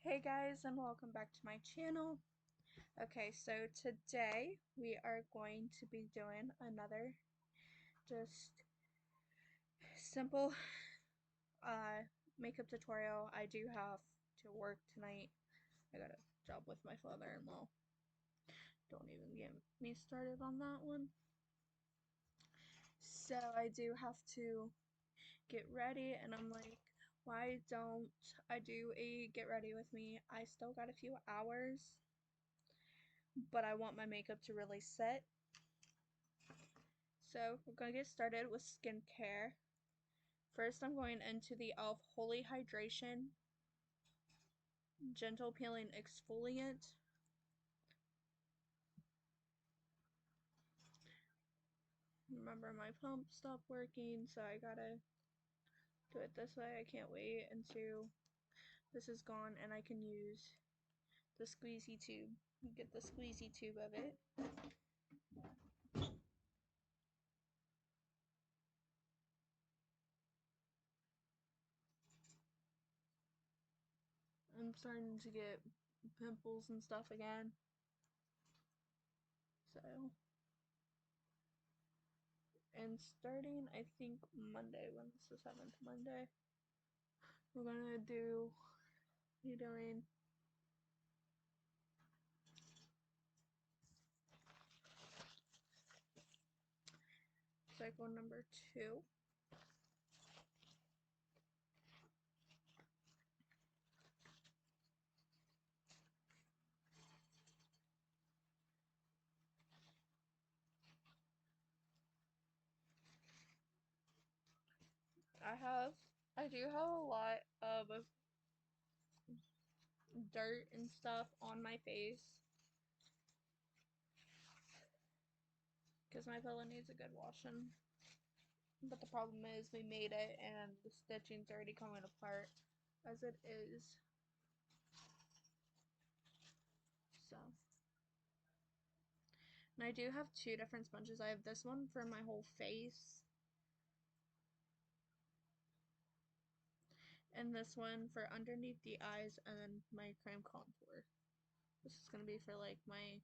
Hey guys, and welcome back to my channel. Okay, so today we are going to be doing another just simple uh makeup tutorial. I do have to work tonight. I got a job with my father-in-law. Don't even get me started on that one. So I do have to get ready, and I'm like, why don't I do a get ready with me? I still got a few hours, but I want my makeup to really set. So we're going to get started with skincare. First, I'm going into the e.l.f. Holy Hydration Gentle Peeling Exfoliant. Remember, my pump stopped working, so I gotta do it this way. I can't wait until this is gone and I can use the squeezy tube. You get the squeezy tube of it. I'm starting to get pimples and stuff again. So, and starting, I think Monday, when it's the 7th Monday, we're gonna do, you doing cycle number 2. I do have a lot of dirt and stuff on my face because my pillow needs a good washing. But the problem is we made it and the stitching's already coming apart as it is. So, and I do have two different sponges. I have this one for my whole face and this one for underneath the eyes and then my cream contour. This is going to be for like my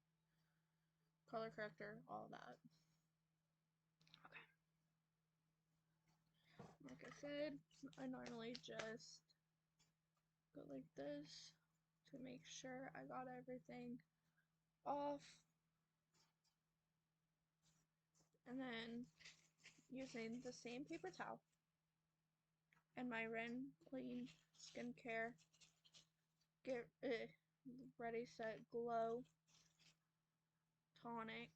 color corrector, all that. Okay. Like I said, I normally just go like this to make sure I got everything off. And then using the same paper towel and my Ren Clean Skincare Get Ready Set Glow Tonic.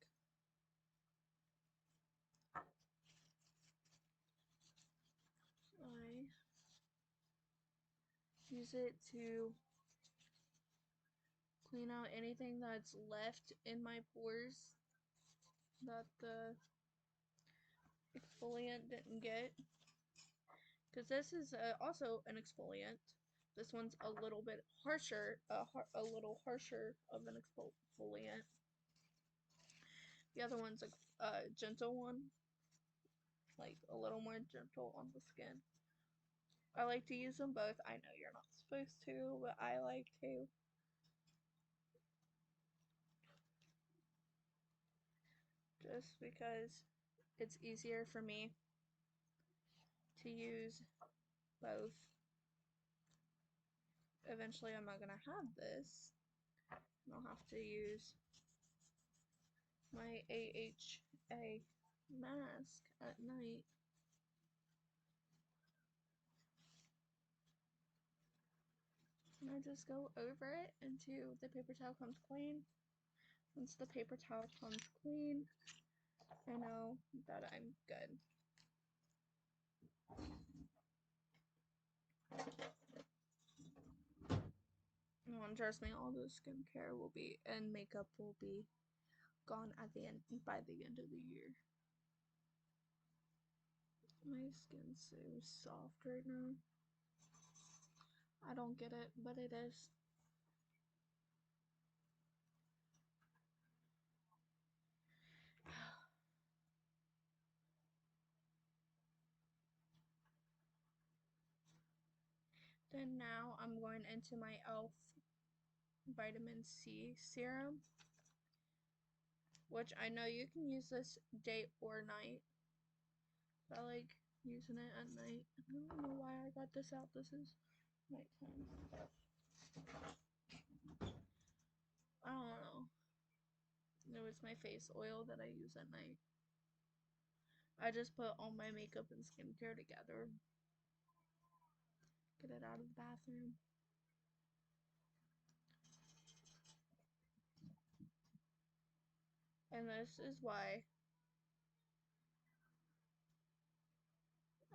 I use it to clean out anything that's left in my pores that the exfoliant didn't get. Because this is also an exfoliant. This one's a little bit harsher, a little harsher of an exfoliant. The other one's a gentle one, like a little more gentle on the skin. I like to use them both. I know you're not supposed to, but I like to. Just because it's easier for me to use both. Eventually I'm not gonna have this. I'll have to use my AHA mask at night. And I just go over it until the paper towel comes clean. Once the paper towel comes clean, I know that I'm good. And trust me, all the skincare will be and makeup will be gone at the end by the end of the year. My skin's so soft right now. I don't get it, but it is. Then now I'm going into my e.l.f. vitamin C serum, which I know you can use this day or night. I like using it at night. I don't know why I got this out. This is nighttime stuff. I don't know. It was my face oil that I use at night. I just put all my makeup and skincare together. Get it out of the bathroom. And this is why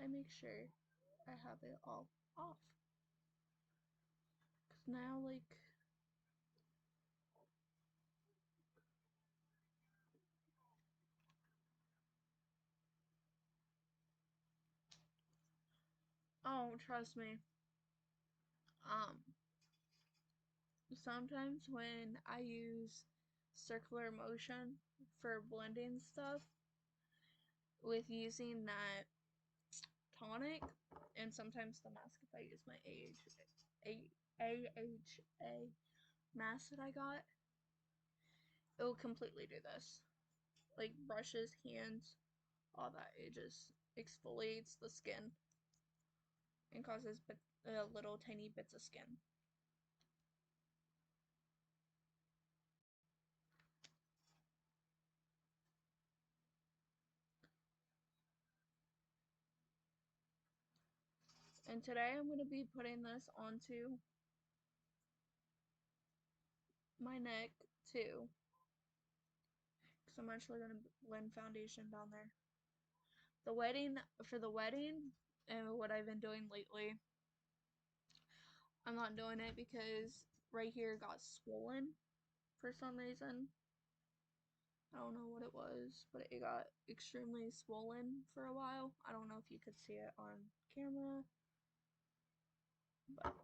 I make sure I have it all off. Because now, like, oh, trust me. Um, Sometimes when I use circular motion for blending stuff with using that tonic, and sometimes the mask if I use my AHA mask that I got, it will completely do this. Like brushes, hands, all that. It just exfoliates the skin and causes little tiny bits of skin. And today I'm going to be putting this onto my neck too. Because I'm actually going to blend foundation down there. For the wedding, and what I've been doing lately, I'm not doing it because right here got swollen for some reason. I don't know what it was, but it got extremely swollen for a while. I don't know if you could see it on camera. But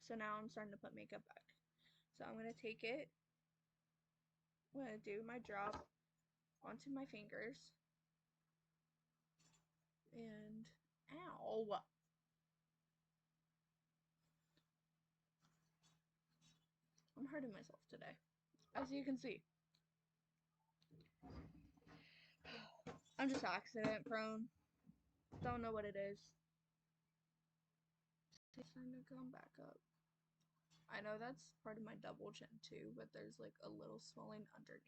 so now I'm starting to put makeup back. So I'm going to take it. I'm going to do my drop onto my fingers. And ow. I'm hurting myself today, as you can see. I'm just accident prone. Don't know what it is. It's starting to come back up. I know that's part of my double chin too, but there's like a little swelling underneath.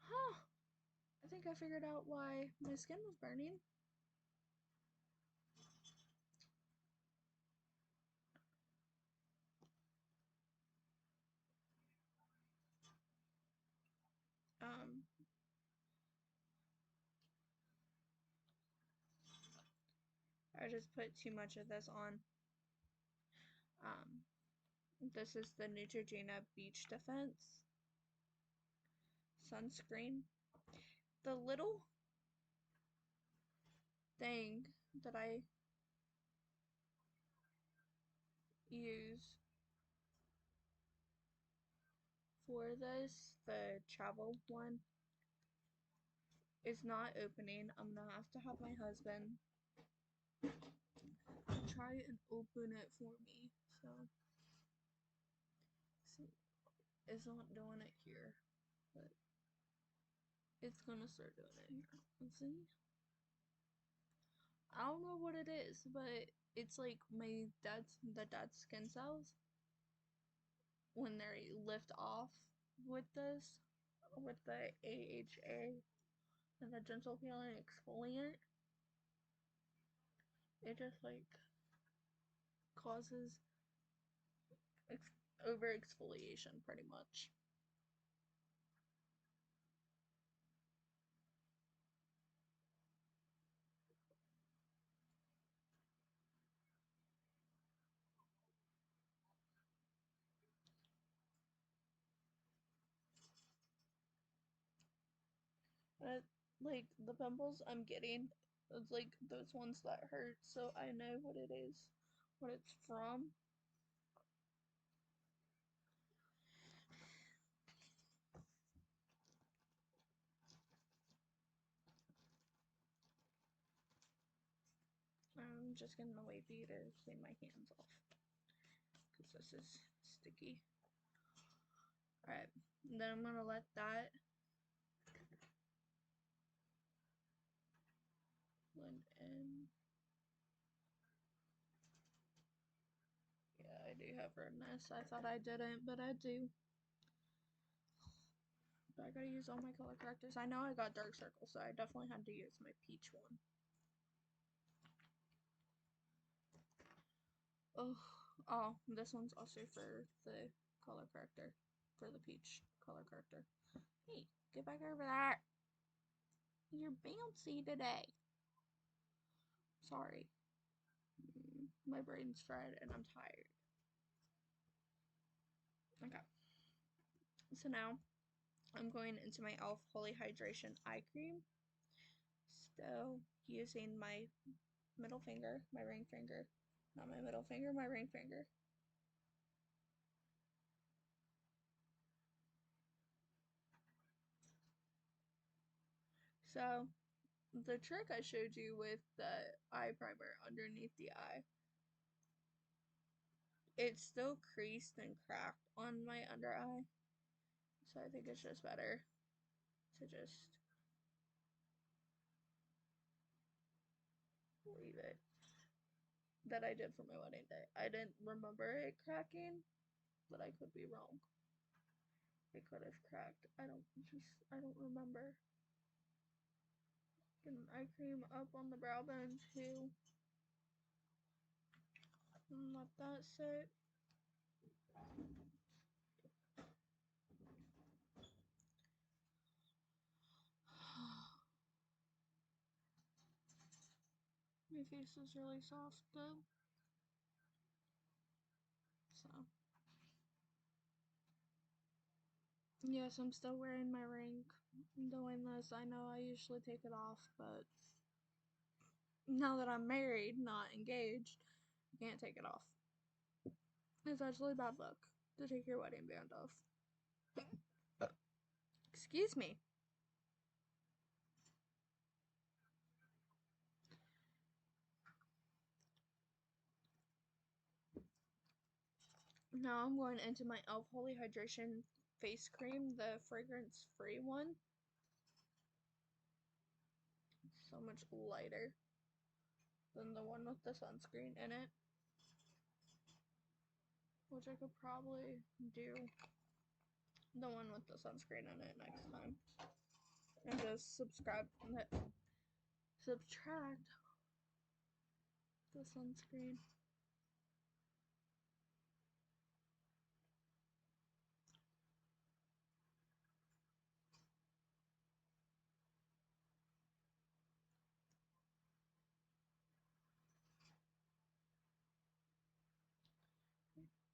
Huh. I think I figured out why my skin was burning. Um, I just put too much of this on. Um, this is the Neutrogena Beach Defense sunscreen. The little thing that I use for this, the travel one, is not opening. I'm gonna have to have my husband try and open it for me. So, see, it's not doing it here, but it's gonna start doing it here. Let's see. I don't know what it is, but it's like the dad's skin cells when they lift off with this, with the AHA and the gentle peeling exfoliant. It just like causes over exfoliation pretty much. But like the pimples I'm getting, it's like those ones that hurt, so I know what it is, what it's from. just getting the wavy to clean my hands off because this is sticky. Alright, then I'm gonna let that blend in. Yeah, I do have redness. I thought I didn't, but I do. But I gotta use all my color correctors. I know I got dark circles, so I definitely had to use my peach one. Oh, this one's also for the color corrector, for the peach color corrector. Hey, get back over there. You're bouncy today. Sorry. My brain's fried and I'm tired. Okay. So now I'm going into my e.l.f. Holy Hydration Eye Cream. Still using my middle finger, my ring finger. Not my middle finger, my ring finger. So, the trick I showed you with the eye primer underneath the eye, it's still creased and cracked on my under eye. So I think it's just better to just leave it. That I did for my wedding day. I didn't remember it cracking, but I could be wrong. It could have cracked. I don't remember. Get an eye cream up on the brow bone too. And let that sit. My face is really soft though. So. Yes, I'm still wearing my ring. I'm doing this. I know I usually take it off, but now that I'm married, not engaged, I can't take it off. It's actually bad luck to take your wedding band off. Excuse me. Now I'm going into my e.l.f. Holy Hydration face cream, the fragrance-free one. So much lighter than the one with the sunscreen in it. Which I could probably do the one with the sunscreen in it next time. And just subtract the sunscreen.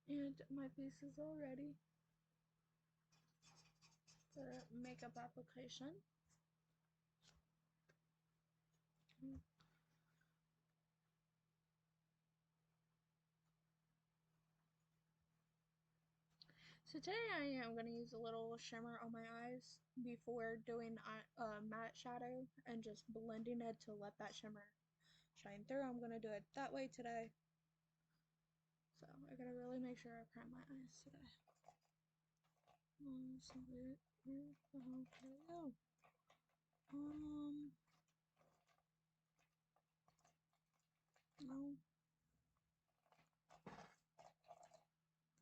And my face is all ready for makeup application. So today I am going to use a little shimmer on my eyes before doing matte shadow and just blending it to let that shimmer shine through. I'm going to do it that way today. So I gotta really make sure I prime my eyes today. So where the hell did it go? No.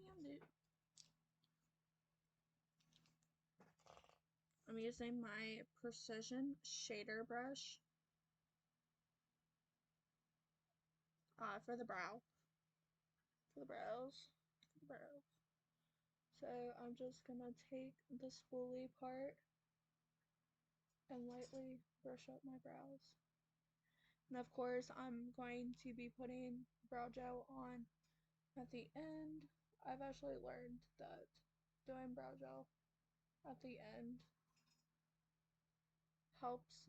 Found it. I'm using my Precision Shader brush for the brow. For the brows. For the brows. So I'm just gonna take the spoolie part and lightly brush up my brows. And of course, I'm going to be putting brow gel on at the end. I've actually learned that doing brow gel at the end helps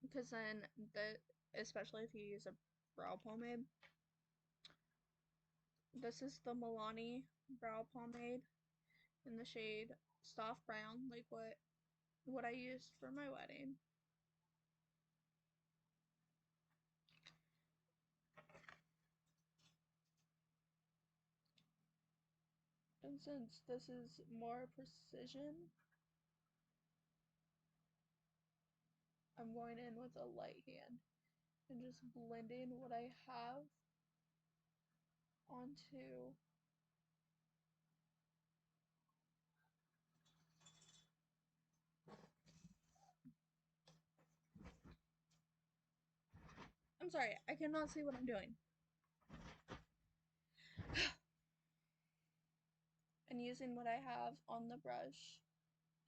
because then especially if you use a brow pomade. This is the Milani brow pomade in the shade Soft Brown Liquid. what I used for my wedding. And since this is more precision, I'm going in with a light hand and just blending what I have onto I'm sorry, I cannot see what I'm doing. And using what I have on the brush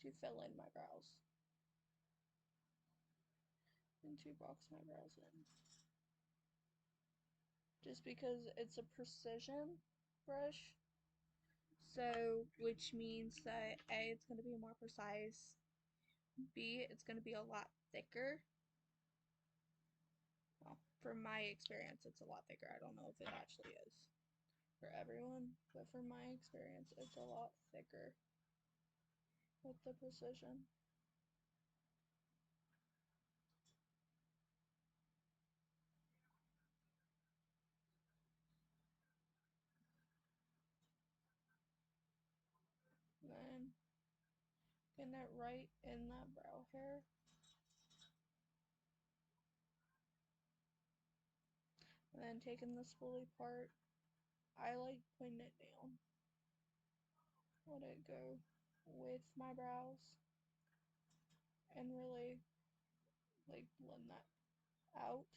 to fill in my brows and to box my brows in. Just because it's a precision brush, so which means that A, it's going to be more precise, B, it's going to be a lot thicker. Well, from my experience, it's a lot thicker. I don't know if it actually is for everyone, but from my experience, it's a lot thicker with the precision. Then getting it right in that brow hair. And then taking the spoolie part, I like putting it down. Let it go with my brows and really like blend that out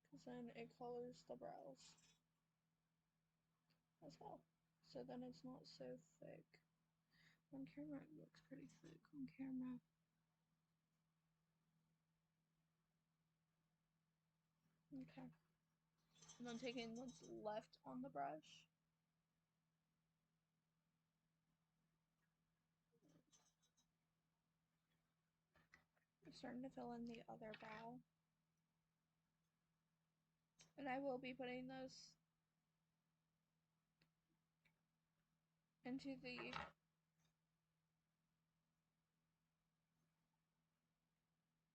because then it colors the brows as well. So then it's not so thick. On camera it looks pretty thick on camera. Okay. And then taking what's left on the brush. I'm starting to fill in the other brow. And I will be putting this into the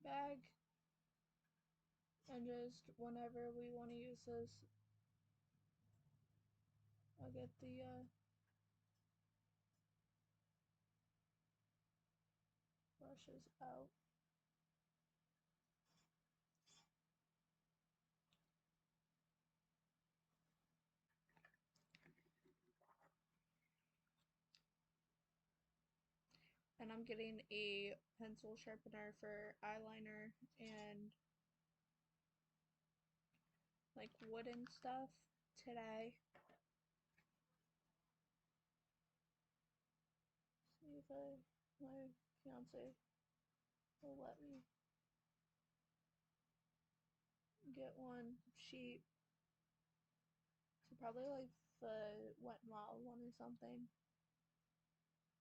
bag. And just whenever we want to use this, I'll get the brushes out. And I'm getting a pencil sharpener for eyeliner and like wooden stuff today. See if my fiance will let me get one cheap. So probably like the Wet n Wild one or something.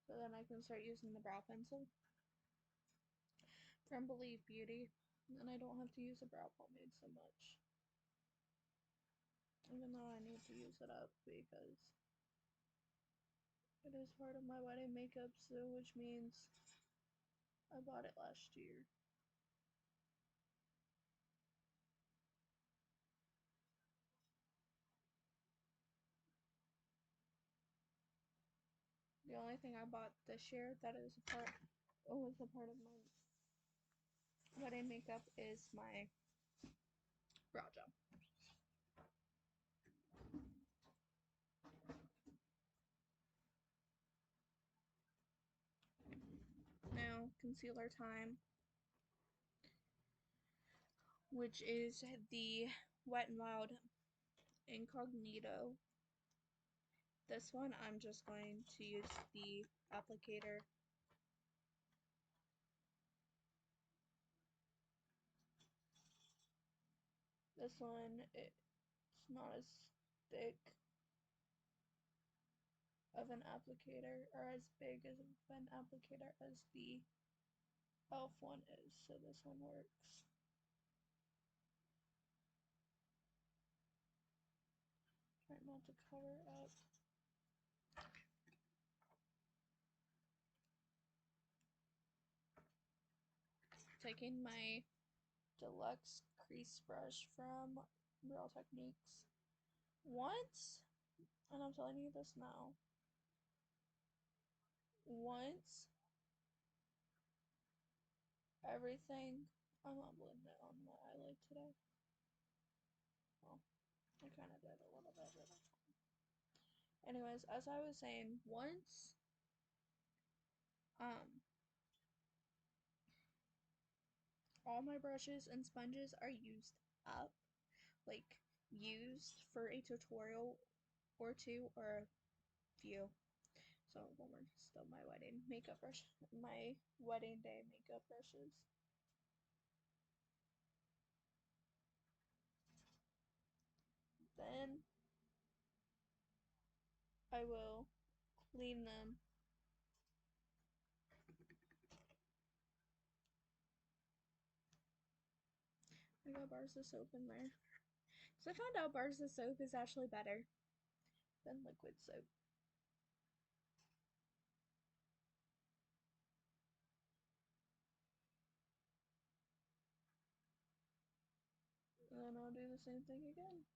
So then I can start using the brow pencil from Believe Beauty. And then I don't have to use a brow pomade so much. Even though I need to use it up because it is part of my wedding makeup, so which means I bought it last year. The only thing I bought this year that is a part was a part of my wedding makeup is my brow gel. Now concealer time, which is the Wet n Wild Incognito. This one I'm just going to use the applicator. This one, it's not as thick of an applicator or as big as an applicator as the e.l.f. one is, so this one works. Try not to cover up. taking my deluxe crease brush from Real Techniques. Once, and I'm telling you this now, once everything, I'm not blending it on my eyelid today. Well, I kind of did a little bit, but that's fine. Anyways, as I was saying, once, um, all my brushes and sponges are used up, like used for a tutorial or two or a few. Some of them are still my wedding makeup brush, my wedding day makeup brushes. Then I will clean them. I got bars of soap in there. So I found out bars of soap is actually better than liquid soap. And then I'll do the same thing again.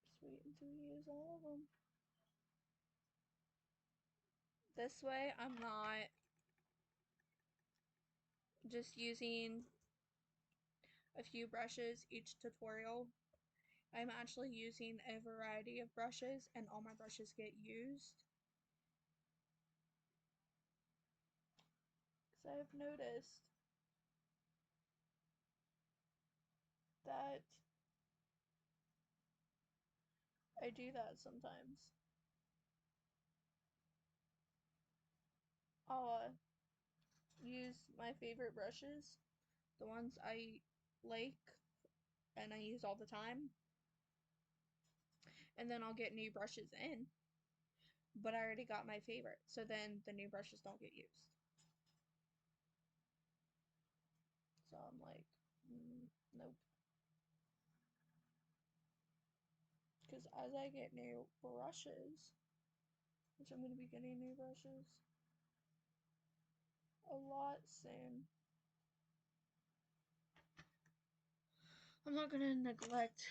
Just wait until we use all of them. This way I'm not just using a few brushes each tutorial. I'm actually using a variety of brushes and all my brushes get used. Because I've noticed that I do that sometimes. I'll use my favorite brushes, the ones I like and I use all the time, and then I'll get new brushes in, but I already got my favorite, so then the new brushes don't get used. So I'm like, nope. Because as I get new brushes, which I'm going to be getting new brushes a lot soon, I'm not going to neglect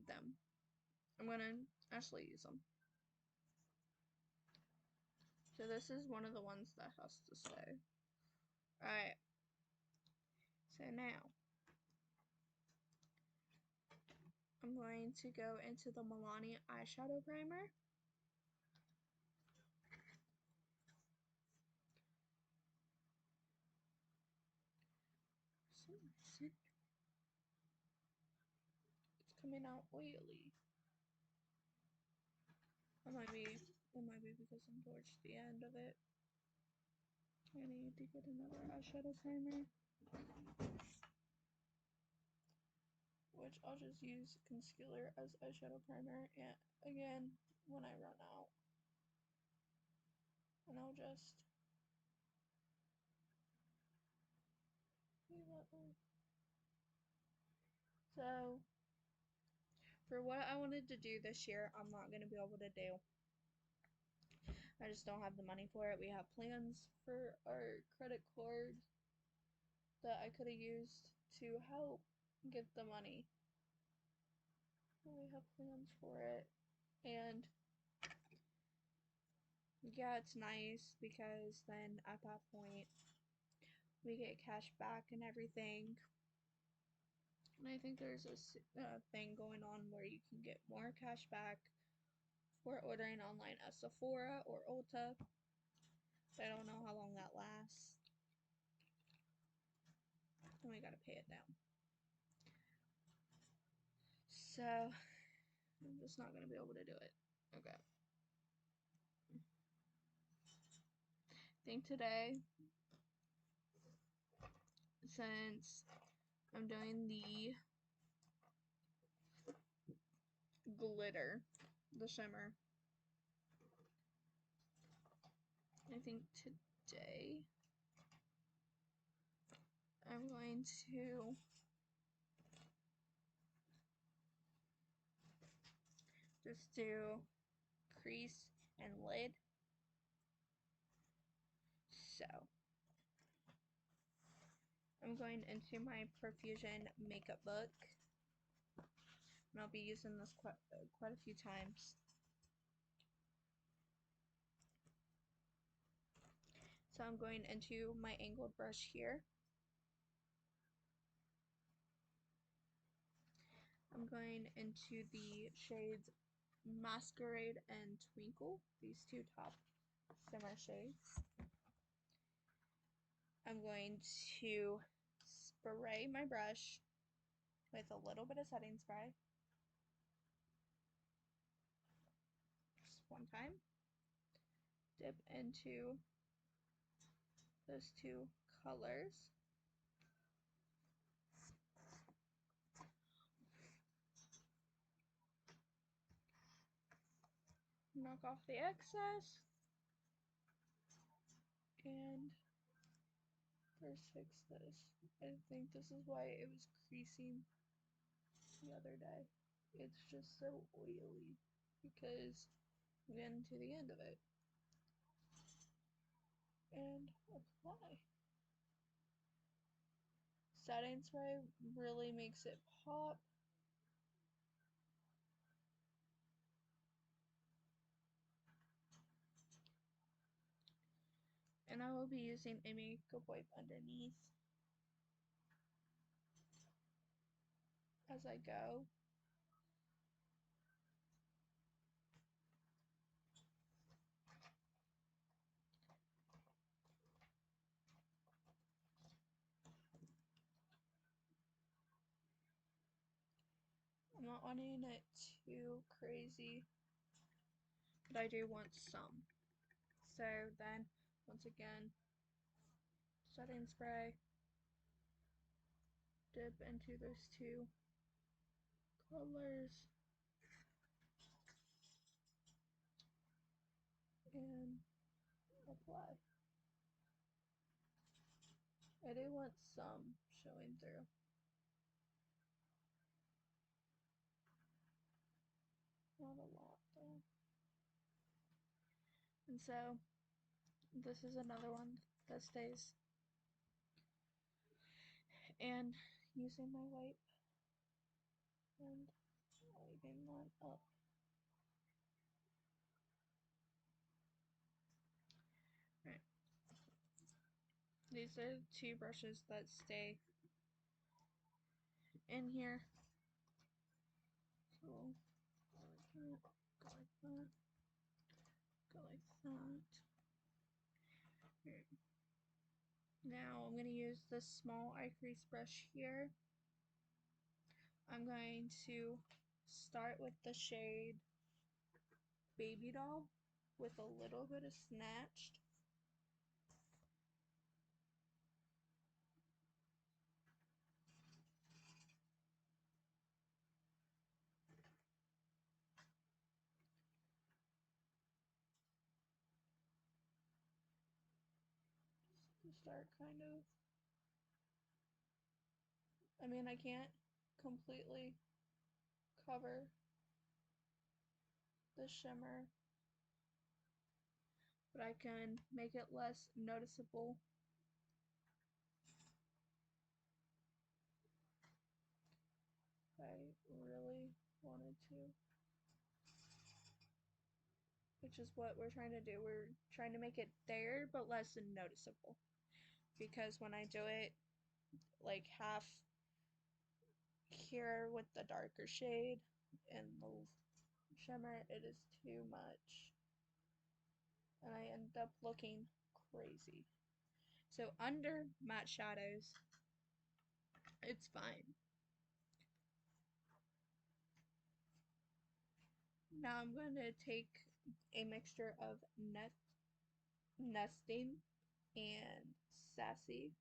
them. I'm going to actually use them. So this is one of the ones that has to stay. Alright. So now, I'm going to go into the Milani eyeshadow primer. For some reason, it's coming out oily. It might be because I'm towards the end of it. I need to get another eyeshadow primer, which I'll just use concealer as eyeshadow primer, and again, when I run out. And I'll just leave that there. So, for what I wanted to do this year, I'm not going to be able to do. I just don't have the money for it. We have plans for our credit card that I could have used to help get the money. We have plans for it. And yeah, it's nice because then at that point we get cash back and everything. And I think there's a thing going on where you can get more cash back for ordering online at Sephora or Ulta. But I don't know how long that lasts. And we gotta pay it down. So I'm just not gonna be able to do it. Okay. I think today, since I'm doing the glitter, the shimmer, I think today I'm going to just do crease and lid. So I'm going into my Profusion makeup book, and I'll be using this quite a few times. So I'm going into my angled brush here. I'm going into the shades Masquerade and Twinkle, these two top shimmer shades. I'm going to spray my brush with a little bit of setting spray. Just one time. Dip into those two colors. Knock off the excess. And first fix this. I think this is why it was creasing the other day. It's just so oily because I'm getting to the end of it. And apply. Setting spray really makes it pop. And I will be using a makeup wipe underneath as I go. I'm not wanting it too crazy, but I do want some. So then, once again, setting spray, dip into those two colors, and apply. I do want some showing through. Not a lot though. And so, this is another one that stays. And using my wipe and wiping that up. Right. These are two brushes that stay in here. So go like that, go like that, go like that. Here. Now I'm going to use this small eye crease brush here. I'm going to start with the shade Baby Doll with a little bit of Snatched. To start kind of, I mean, I can't completely cover the shimmer, but I can make it less noticeable. If I really wanted to. Which is what we're trying to do. We're trying to make it there, but less noticeable. Because when I do it, like half here with the darker shade and the shimmer, it is too much. And I end up looking crazy. So under matte shadows, it's fine. Now I'm going to take a mixture of nesting and sassy.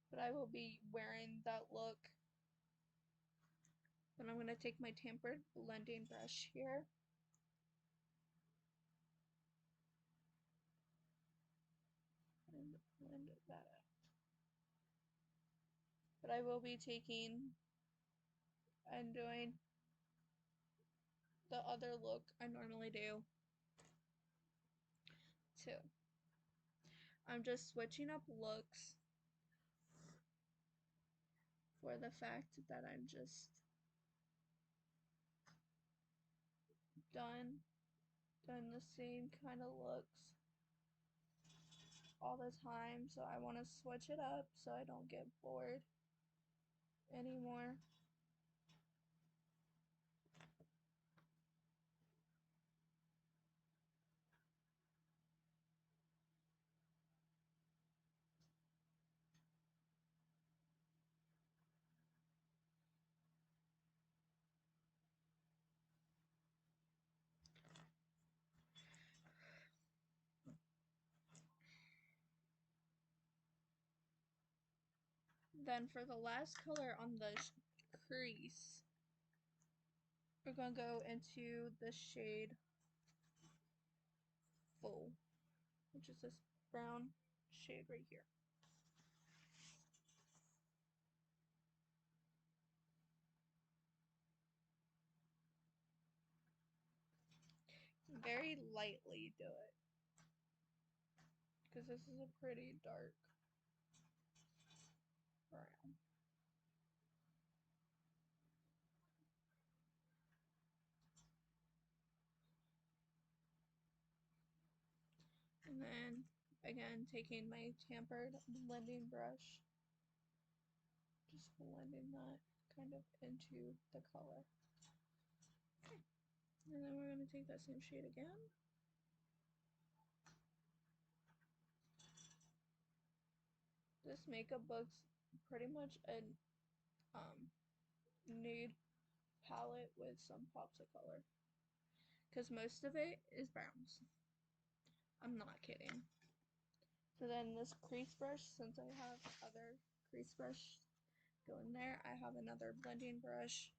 But I will be wearing that look. Then I'm going to take my tampered blending brush here. blend that out. But I will be taking and doing the other look I normally do too. I'm just switching up looks for the fact that I'm just doing the same kind of looks all the time, so I want to switch it up so I don't get bored anymore. Then for the last color on the crease, we're going to go into the shade Full, which is this brown shade right here. Very lightly do it, because this is a pretty dark brown. And then, again, taking my tampered blending brush, just blending that kind of into the color. Okay. And then we're going to take that same shade again. This makeup book's pretty much a nude palette with some pops of color, because most of it is browns. I'm not kidding. So then this crease brush, since I have other crease brush go in there, I have another blending brush.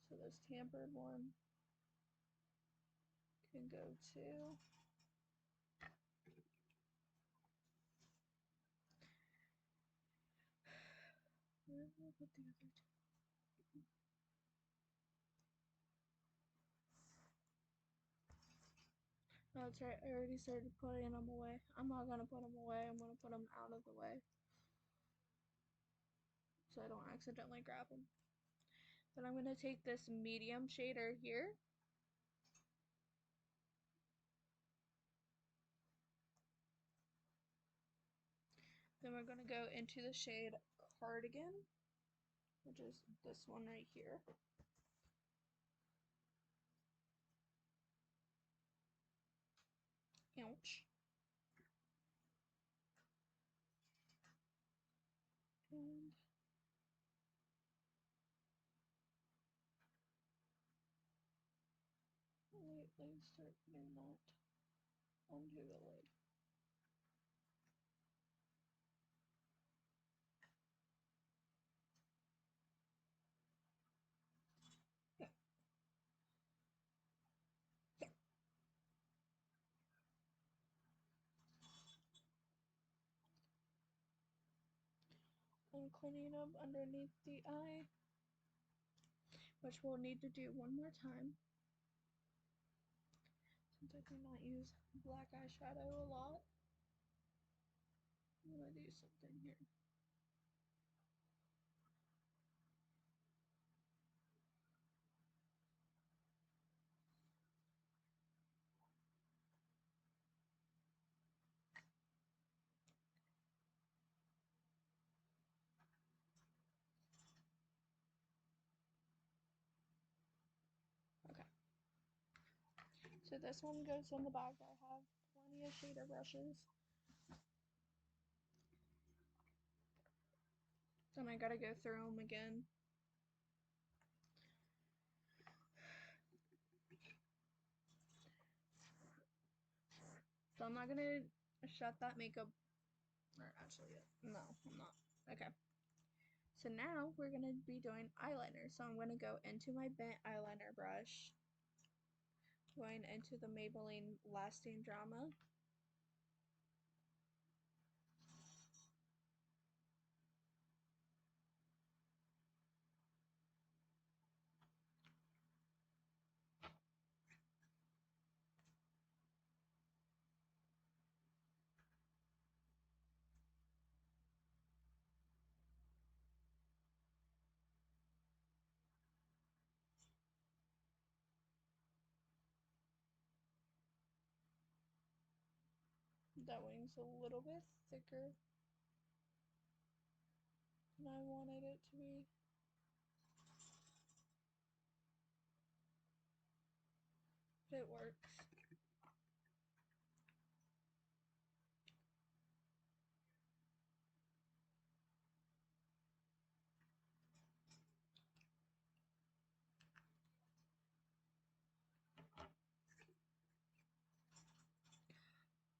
So this tampered one can go too. Where did I put the other two? No, that's right. I already started putting them away. I'm not going to put them away. I'm going to put them out of the way so I don't accidentally grab them. Then I'm going to take this medium shader here. Then we're going to go into the shade Cardigan, which is this one right here. Ouch. And lightly start putting that onto the lid. And cleaning up underneath the eye, which we'll need to do one more time, since I do not use black eyeshadow a lot. I'm gonna do something here. Okay. So this one goes in the bag. I have plenty of shader brushes. Then I gotta go through them again. So I'm not gonna shut that makeup, or actually, no, I'm not. Okay. So now we're gonna be doing eyeliner. So I'm gonna go into my bent eyeliner brush, going into the Maybelline Lasting Drama. That wing's a little bit thicker than I wanted it to be. But it works.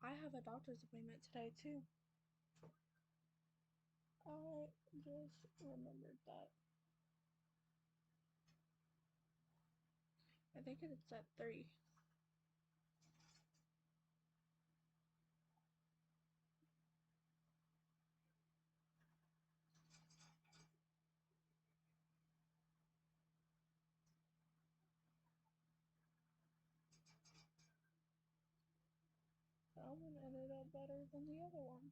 I have a doctor's appointment today too. I just remembered that. I think it's at 3. That one ended up better than the other one.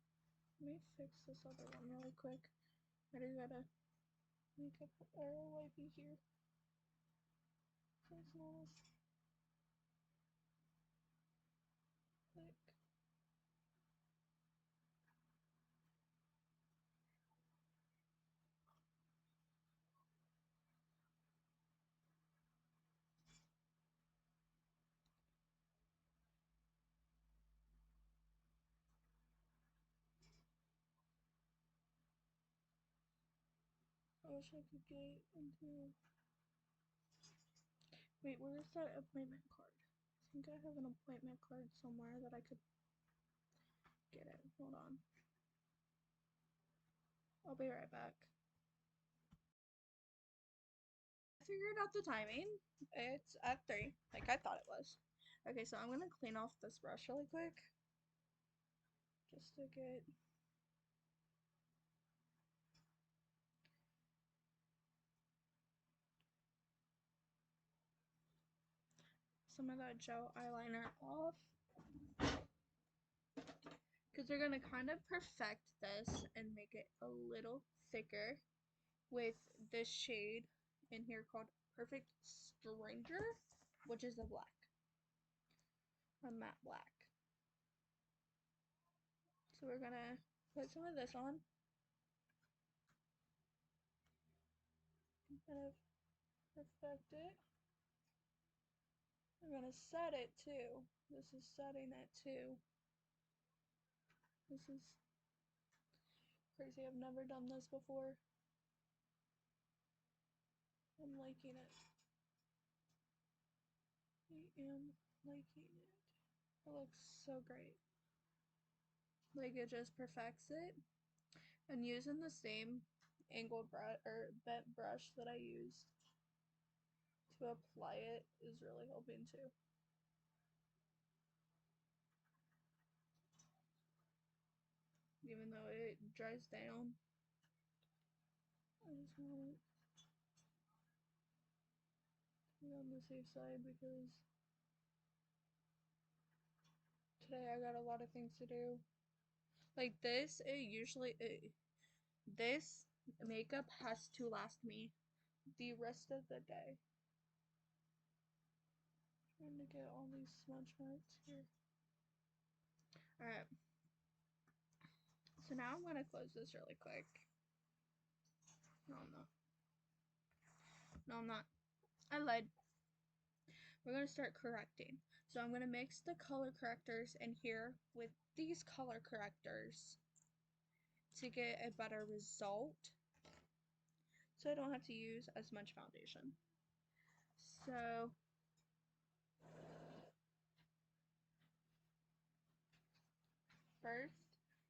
Let me fix this other one really quick. I just gotta make up or wipey here. So it's not as thick. I wish I could get into. Wait, where's that appointment card? I think I have an appointment card somewhere that I could get it. Hold on. I'll be right back. I figured out the timing. It's at 3, like I thought it was. Okay, so I'm gonna clean off this brush really quick. Just to get some of that gel eyeliner off. Because we're gonna kind of perfect this and make it a little thicker with this shade in here called Perfect Stranger, which is a black, a matte black. So we're gonna put some of this on, kind of perfect it. We're gonna set it too. This is setting it too. This is crazy. I've never done this before. I'm liking it. I am liking it. It looks so great. Like it just perfects it. And using the same angled brush or bent brush that I used to apply it is really helping too. Even though it dries down, I just want to be on the safe side because today I got a lot of things to do. Like this, this makeup has to last me the rest of the day. Trying to get all these smudge marks here. Alright. So now I'm gonna close this really quick. No, I'm not. No, I'm not. I lied. We're gonna start correcting. So I'm gonna mix the color correctors in here with these color correctors to get a better result. So I don't have to use as much foundation. So first,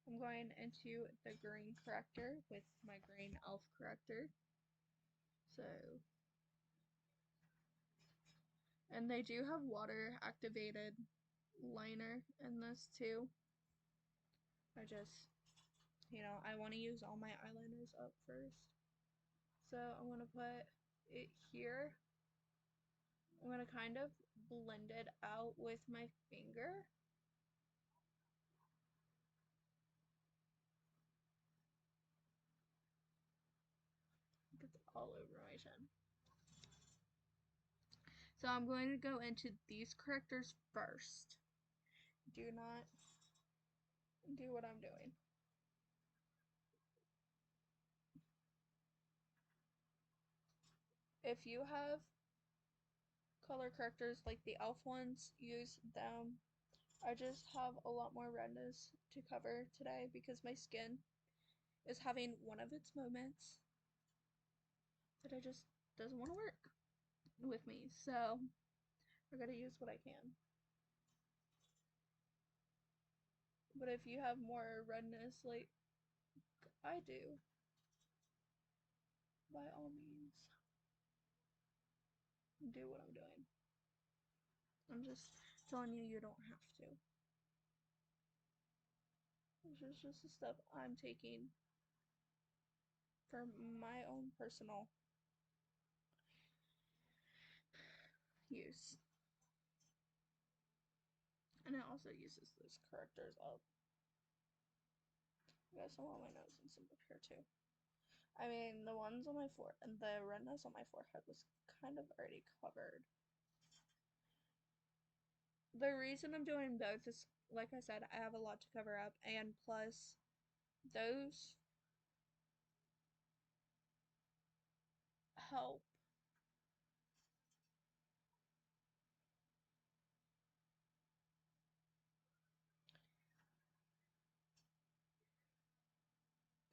I'm going into the green corrector with my green elf corrector. So, and they do have water activated liner in this too. I just, I want to use all my eyeliners up first. So I'm going to put it here. I'm going to kind of blend it out with my finger. It's all over my chin. So I'm going to go into these correctors first. Do not what I'm doing. If you have color correctors like the elf ones, use them. I just have a lot more redness to cover today because my skin is having one of its moments that I just doesn't want to work with me. So I gotta use what I can. But if you have more redness like I do, by all means, do what I'm doing. I'm just telling you, you don't have to. This is just the stuff I'm taking for my own personal use. And it also uses those correctors up. I got some on my nose and some up here too. I mean, the ones on my forehead and the redness on my forehead was kind of already covered. The reason I'm doing both is, like I said, I have a lot to cover up, and plus, those help.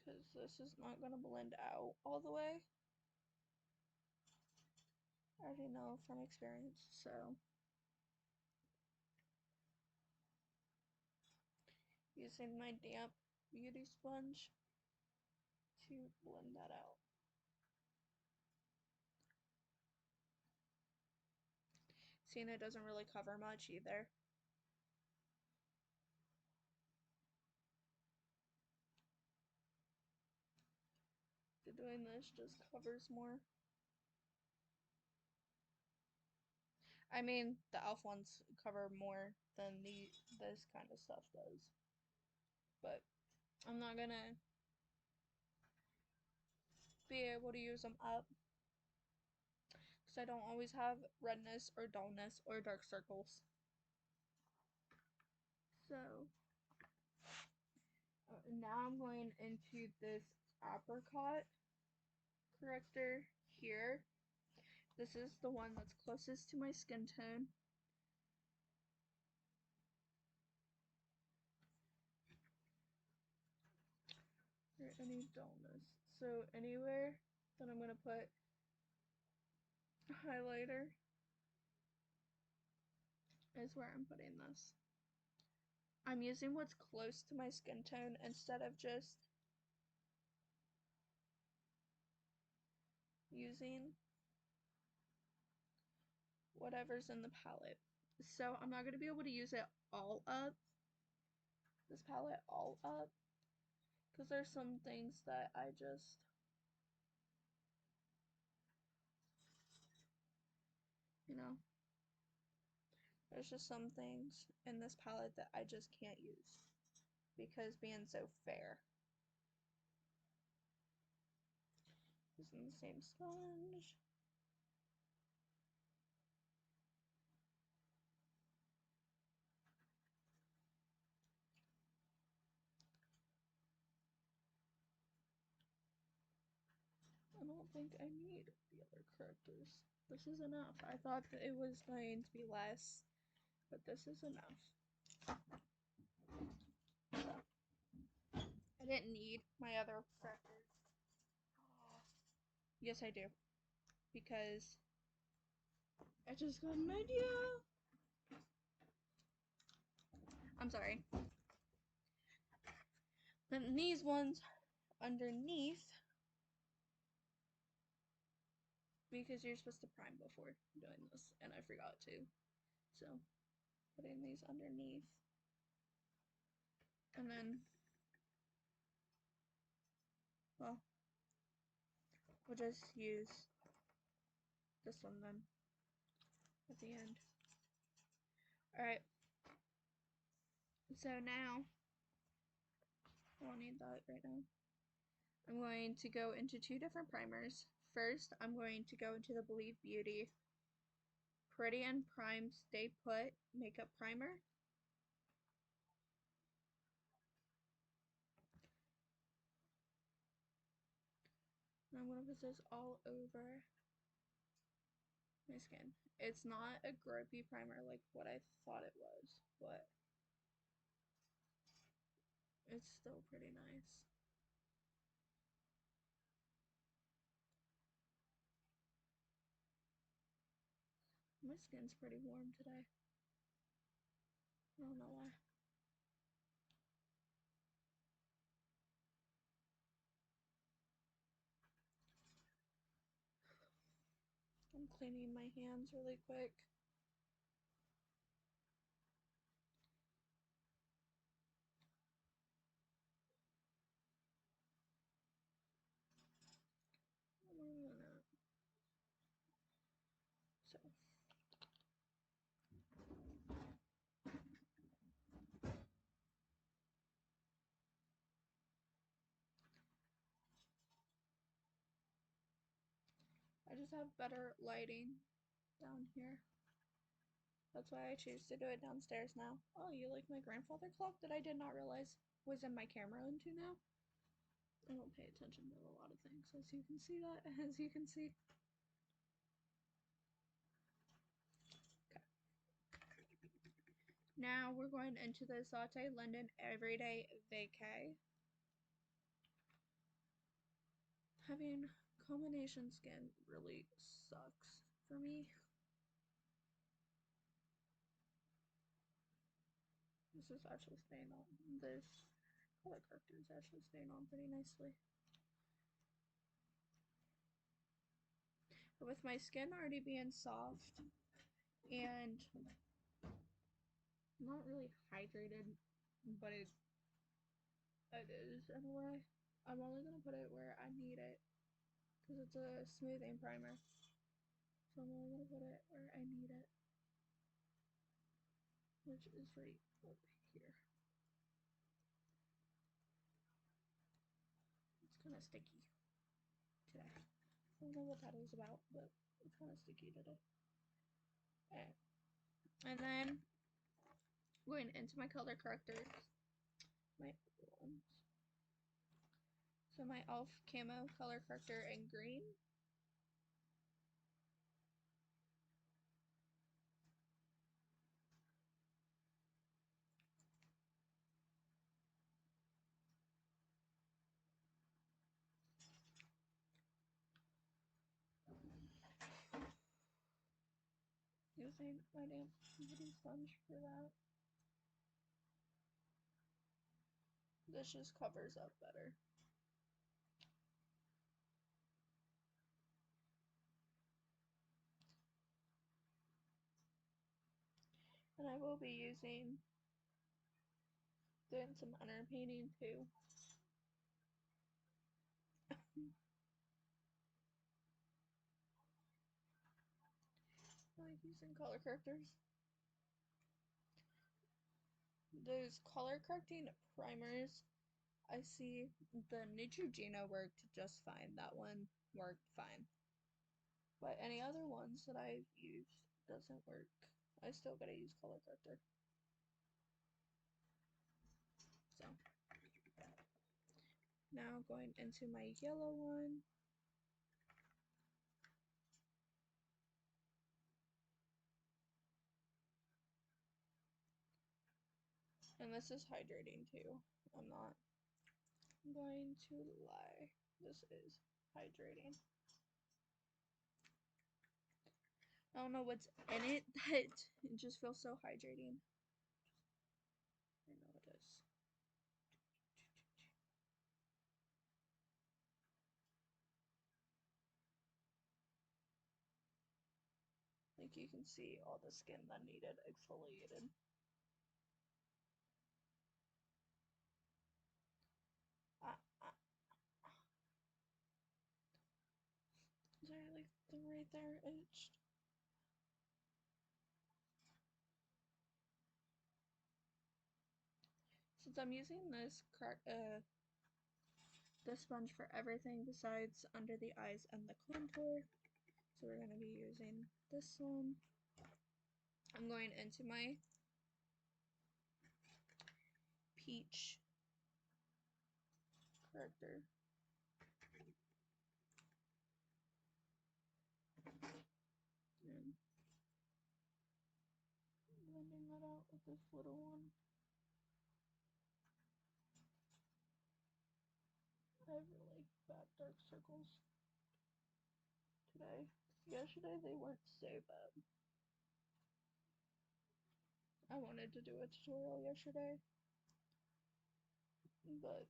Because this is not going to blend out all the way. I already know from experience, so. Using my damp beauty sponge to blend that out. Seeing it doesn't really cover much either. Doing this just covers more. I mean, the elf ones cover more than this kind of stuff does. But I'm not gonna be able to use them up because I don't always have redness or dullness or dark circles. So now I'm going into this apricot corrector here. This is the one that's closest to my skin tone. Or any dullness. So anywhere that I'm gonna put highlighter is where I'm putting this. I'm using what's close to my skin tone instead of just using whatever's in the palette. So I'm not going to be able to use it all up, this palette all up, because there's some things that I just, you know, there's just some things in this palette that I just can't use because being so fair. Using the same sponge. I don't think I need the other correctors. This is enough. I thought that it was going to be less, but this is enough. I didn't need my other correctors. Yes, I do. Because I just got an idea. I'm sorry. Then these ones underneath, because you're supposed to prime before doing this, and I forgot to. So, putting these underneath. And then, well, we'll just use this one then at the end. Alright. So now, I don't need that right now. I'm going to go into two different primers. First, I'm going to go into the Believe Beauty Pretty and Prime Stay Put Makeup Primer. I'm gonna put this all over my skin. It's not a gropey primer like what I thought it was, but it's still pretty nice. My skin's pretty warm today. I don't know why. I'm cleaning my hands really quick. So I just have better lighting down here. That's why I choose to do it downstairs now. Oh, you like my grandfather clock that I did not realize was in my camera into now? I don't pay attention to a lot of things, as you can see that, as you can see. Okay. Now we're going into the Saute London Everyday Vacay. Having combination skin really sucks for me. This is actually staying on. This color corrector is actually staying on pretty nicely. But with my skin already being soft and not really hydrated, but it is in a way, I'm only going to put it where I need it because it's a smoothing primer. So I'm only going to put it where I need it, which is right over here. It's kind of sticky today. I don't know what that is about, but it's kind of sticky today. Okay. And then going into my color correctors, my ones. So my e.l.f. Camo color corrector in green. Using my damn beauty sponge for that. This just covers up better. And I will be doing some underpainting too. I like using color correctors. Those color correcting primers, I see the Neutrogena worked just fine. That one worked fine. But any other ones that I've used doesn't work. I still gotta use color corrector. So now going into my yellow one. And this is hydrating too. I'm not going to lie. This is hydrating. I don't know what's in it, but it just feels so hydrating. I know it is. Like you can see all the skin that needed exfoliated. Sorry, like the right there itched. Since I'm using this sponge for everything besides under the eyes and the contour, so we're gonna be using this one. I'm going into my peach corrector. this little one. I have really bad dark circles today. Yesterday they weren't so bad. I wanted to do a tutorial yesterday, but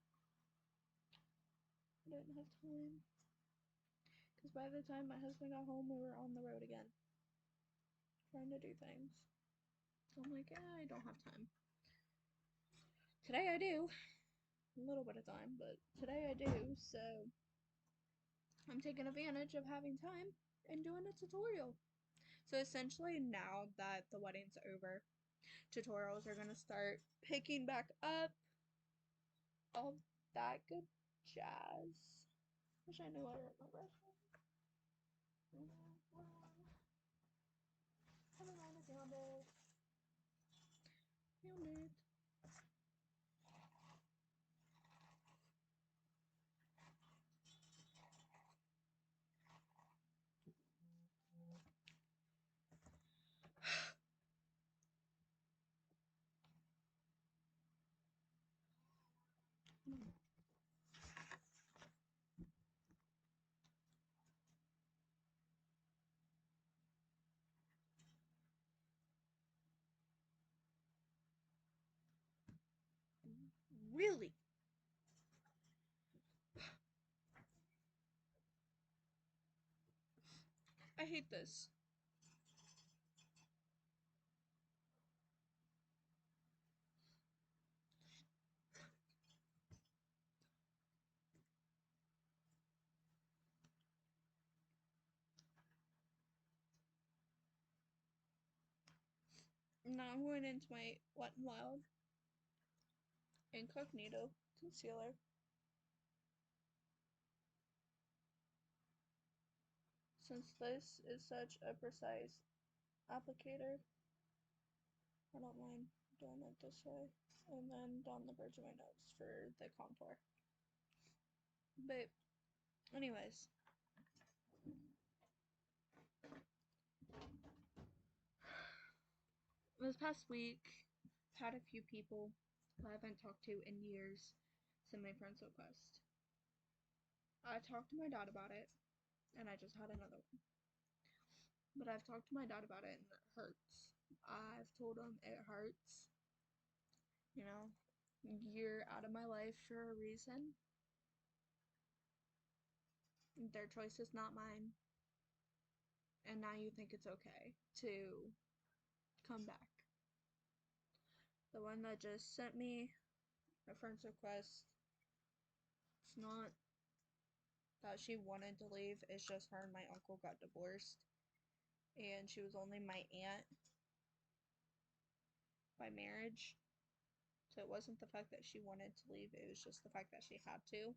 I didn't have time. Because by the time my husband got home, we were on the road again, trying to do things. So I'm like, I don't have time. Today I do. A little bit of time, but today I do, so I'm taking advantage of having time and doing a tutorial. So essentially, now that the wedding's over, tutorials are going to start picking back up, all that good jazz. Wish I knew how to rip my brush. Found it. Found it. Really? I hate this. Now I'm going into my Wet n Wild Incognito Concealer. Since this is such a precise applicator, I don't mind doing it this way. And then down the bridge of my nose for the contour. But anyways, this past week, I've had a few people who I haven't talked to in years send my friend's request. I talked to my dad about it, and I just had another one. But I've talked to my dad about it, and it hurts. I've told him it hurts. You know, you're out of my life for a reason. Their choice is not mine. And now you think it's okay to come back. The one that just sent me a friend's request, it's not that she wanted to leave, it's just her and my uncle got divorced. And she was only my aunt by marriage. So it wasn't the fact that she wanted to leave, it was just the fact that she had to.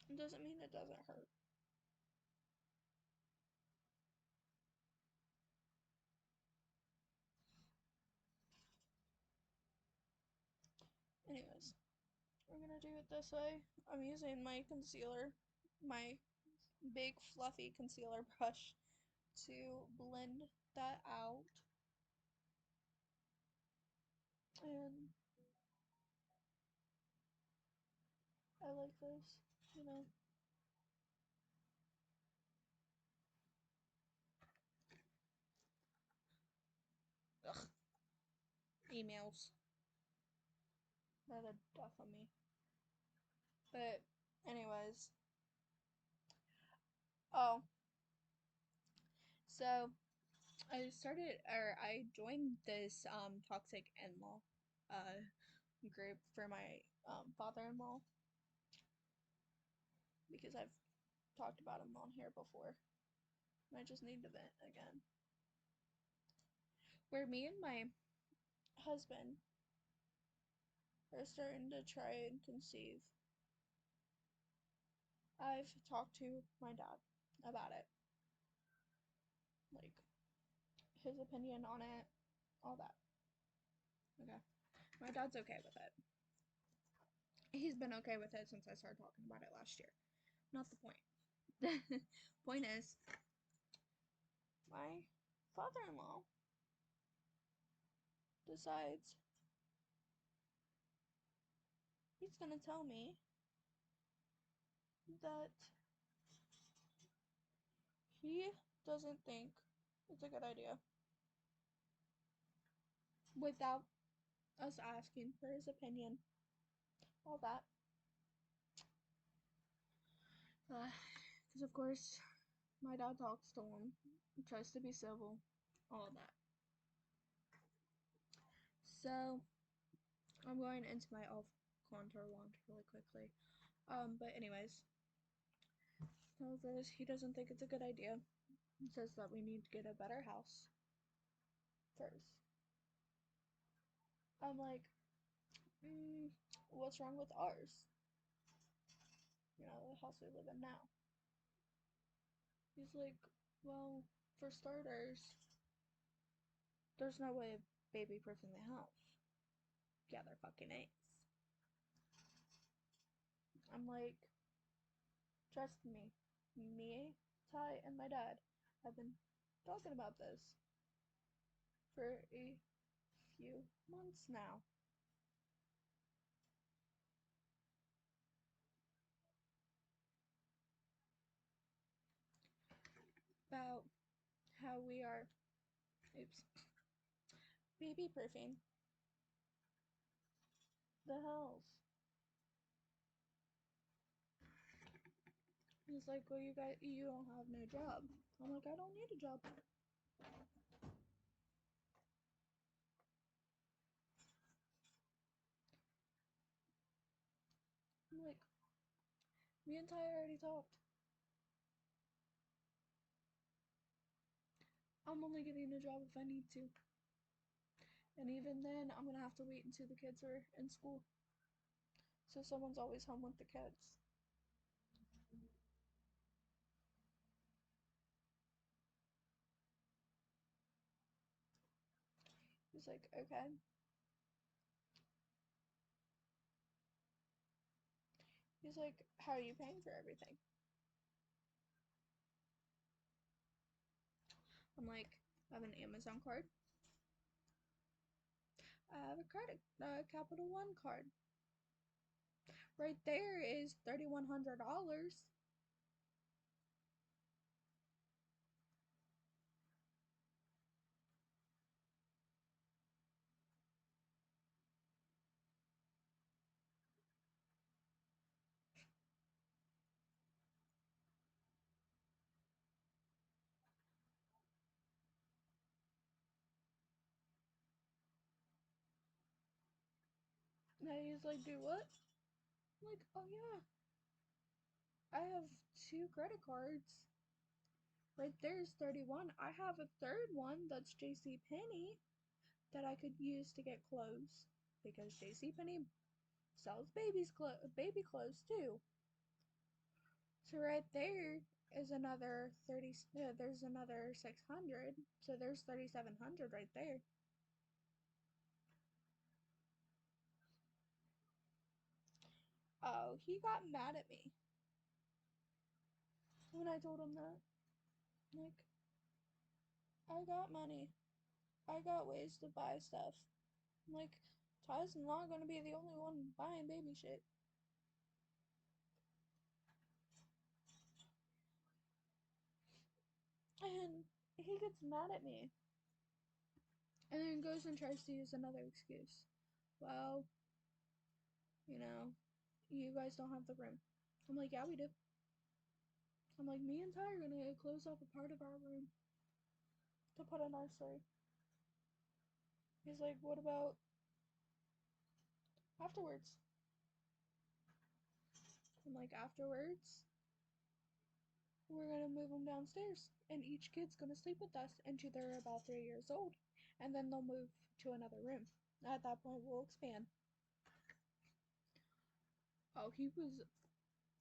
It doesn't mean it doesn't hurt. Anyways, we're gonna do it this way. I'm using my concealer, my big fluffy concealer brush, to blend that out. And I like this, you know. Ugh. Emails. They're the death of me. But, anyways. Oh. So, I joined this, toxic in-law, uh, group for my, father-in-law. Because I've talked about him on here before. And I just need to vent again. Where me and my husband are starting to try and conceive. I've talked to my dad about it. Like, his opinion on it, all that. Okay. My dad's okay with it. He's been okay with it since I started talking about it last year. Not the point. Point is, my father-in-law decides he's gonna tell me that he doesn't think it's a good idea without us asking for his opinion, all that. Because, of course, my dad talks to him, tries to be civil, all that. So, I'm going into my elf contour wand really quickly. But anyways, tells us he doesn't think it's a good idea. He says that we need to get a better house first. I'm like, what's wrong with ours? You know, the house we live in now. He's like, well, for starters, there's no way of baby-proofing the house. Yeah, there fucking is. I'm like, trust me, Ty, and my dad have been talking about this for a few months now. About how we are, baby proofing the house. He's like, well, you don't have no job. I'm like, I don't need a job. I'm like, me and Ty already talked. I'm only getting a job if I need to. And even then, I'm gonna have to wait until the kids are in school. So someone's always home with the kids. He's like, okay. He's like, how are you paying for everything? I'm like, I have an Amazon card. I have a Capital One card. Right there is $3,100. And he's like, do what? I'm like, oh yeah, I have two credit cards. Right there's 31. I have a third one that's JC Penney that I could use to get clothes because JC Penney sells baby clothes too. So right there is another 30. There's another 600. So there's 3,700 right there. Oh, he got mad at me when I told him that. Like, I got money. I got ways to buy stuff. Like, Ty's not gonna be the only one buying baby shit. And he gets mad at me. And then goes and tries to use another excuse. Well, you know, you guys don't have the room. I'm like, yeah, we do. I'm like, me and Ty are gonna close off a part of our room to put a nursery. He's like, what about afterwards? I'm like, afterwards, we're gonna move them downstairs, and each kid's gonna sleep with us until they're about 3 years old, and then they'll move to another room. At that point, we'll expand. Oh, he was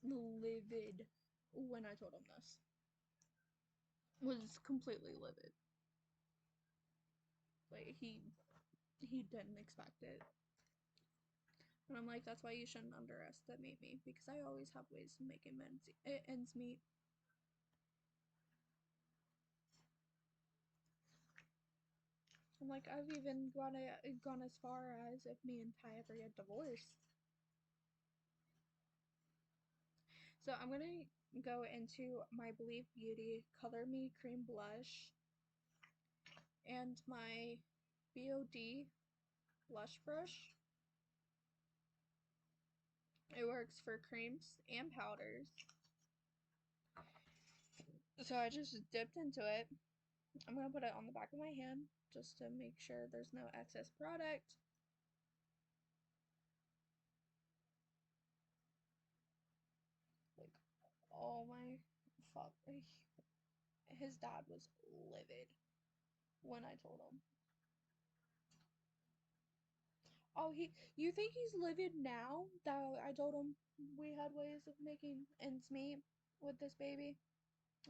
livid when I told him this. Was completely livid. Like he didn't expect it. And I'm like, that's why you shouldn't underestimate me because I always have ways of making ends meet. I'm like, I've even gone as far as if me and Ty ever get divorced. So I'm gonna go into my Believe Beauty Color Me Cream Blush and my BOD blush brush. It works for creams and powders. So I just dipped into it. I'm gonna put it on the back of my hand just to make sure there's no excess product. Like, oh my fuck. His dad was livid when I told him. Oh, you think he's livid now that I told him we had ways of making ends meet with this baby?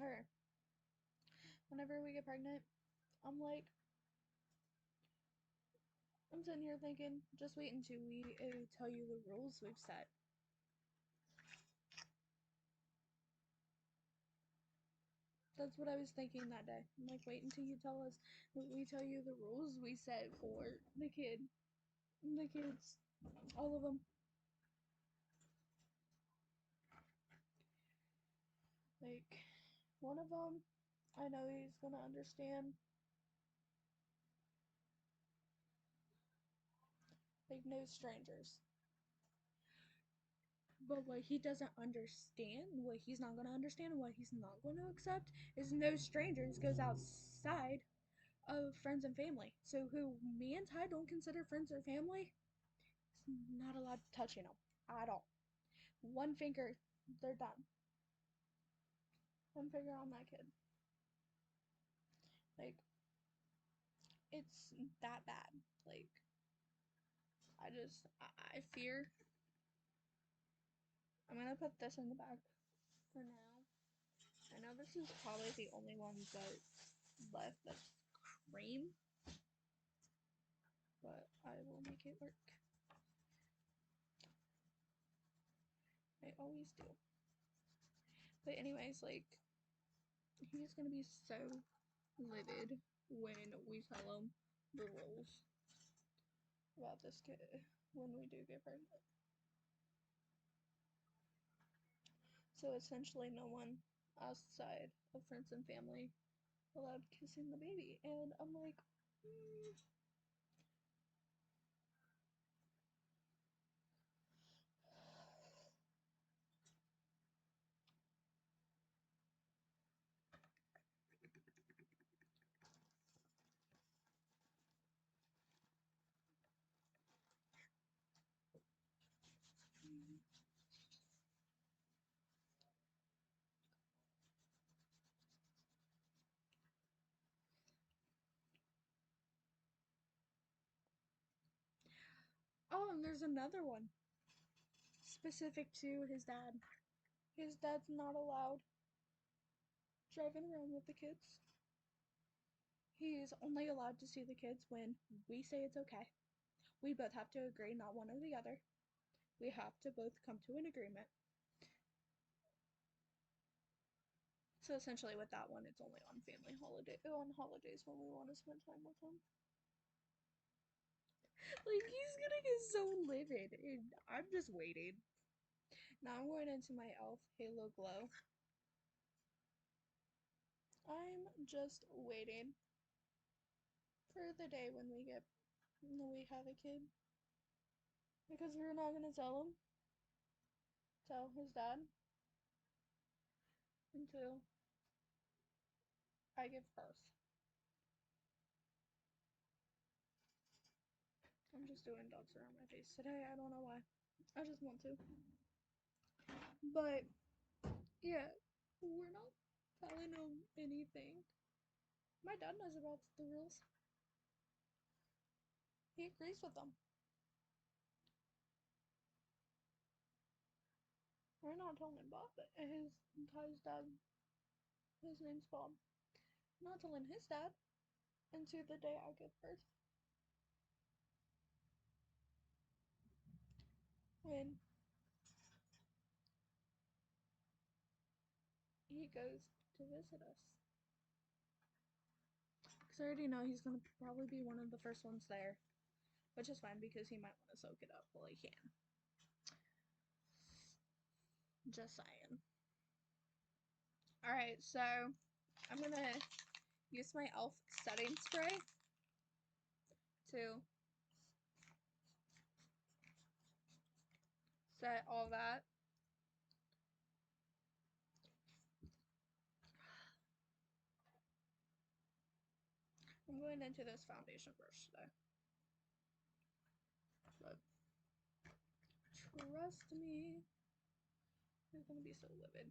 Or whenever we get pregnant? I'm like, I'm sitting here thinking, just wait until we tell you the rules we've set. That's what I was thinking that day. I'm like, wait until you tell us, we tell you the rules we set for the kids, all of them. Like, one of them, I know he's gonna understand. Like, no strangers. But what he doesn't understand, what he's not gonna understand, what he's not going to accept is no strangers goes outside of friends and family. So who me and Ty don't consider friends or family, is not allowed touching them at all. One finger, they're done. One finger on that kid. Like, it's that bad. Like, I fear. I'm gonna put this in the bag for now. I know this is probably the only one that's left that's cream, but I will make it work. I always do. But anyways, like, he's gonna be so livid when we tell him the rules about this kid when we do get pregnant. So essentially no one outside of friends and family allowed kissing the baby. And I'm like, oh, and there's another one specific to his dad. His dad's not allowed driving around with the kids. He's only allowed to see the kids when we say it's okay. We both have to agree, not one or the other. We have to both come to an agreement. So essentially with that one, it's only on holidays when we want to spend time with him. Like, he's gonna get so livid, and I'm just waiting. Now I'm going into my e.l.f. Halo Glow. I'm just waiting for the day when we have a kid. Because we're not gonna tell his dad until I give birth. I'm just doing dots around my face today. I don't know why. I just want to. But yeah, we're not telling him anything. My dad knows about the rules. He agrees with them. We're not telling Bob, but Ty's dad, his name's Bob. I'm not telling his dad until the day I give birth. When he goes to visit us. Because I already know he's going to probably be one of the first ones there. Which is fine because he might want to soak it up while he can. Just saying. Alright, so I'm going to use my e.l.f. setting spray to set all that. I'm going into this foundation brush today. But trust me, it's going to be so livid.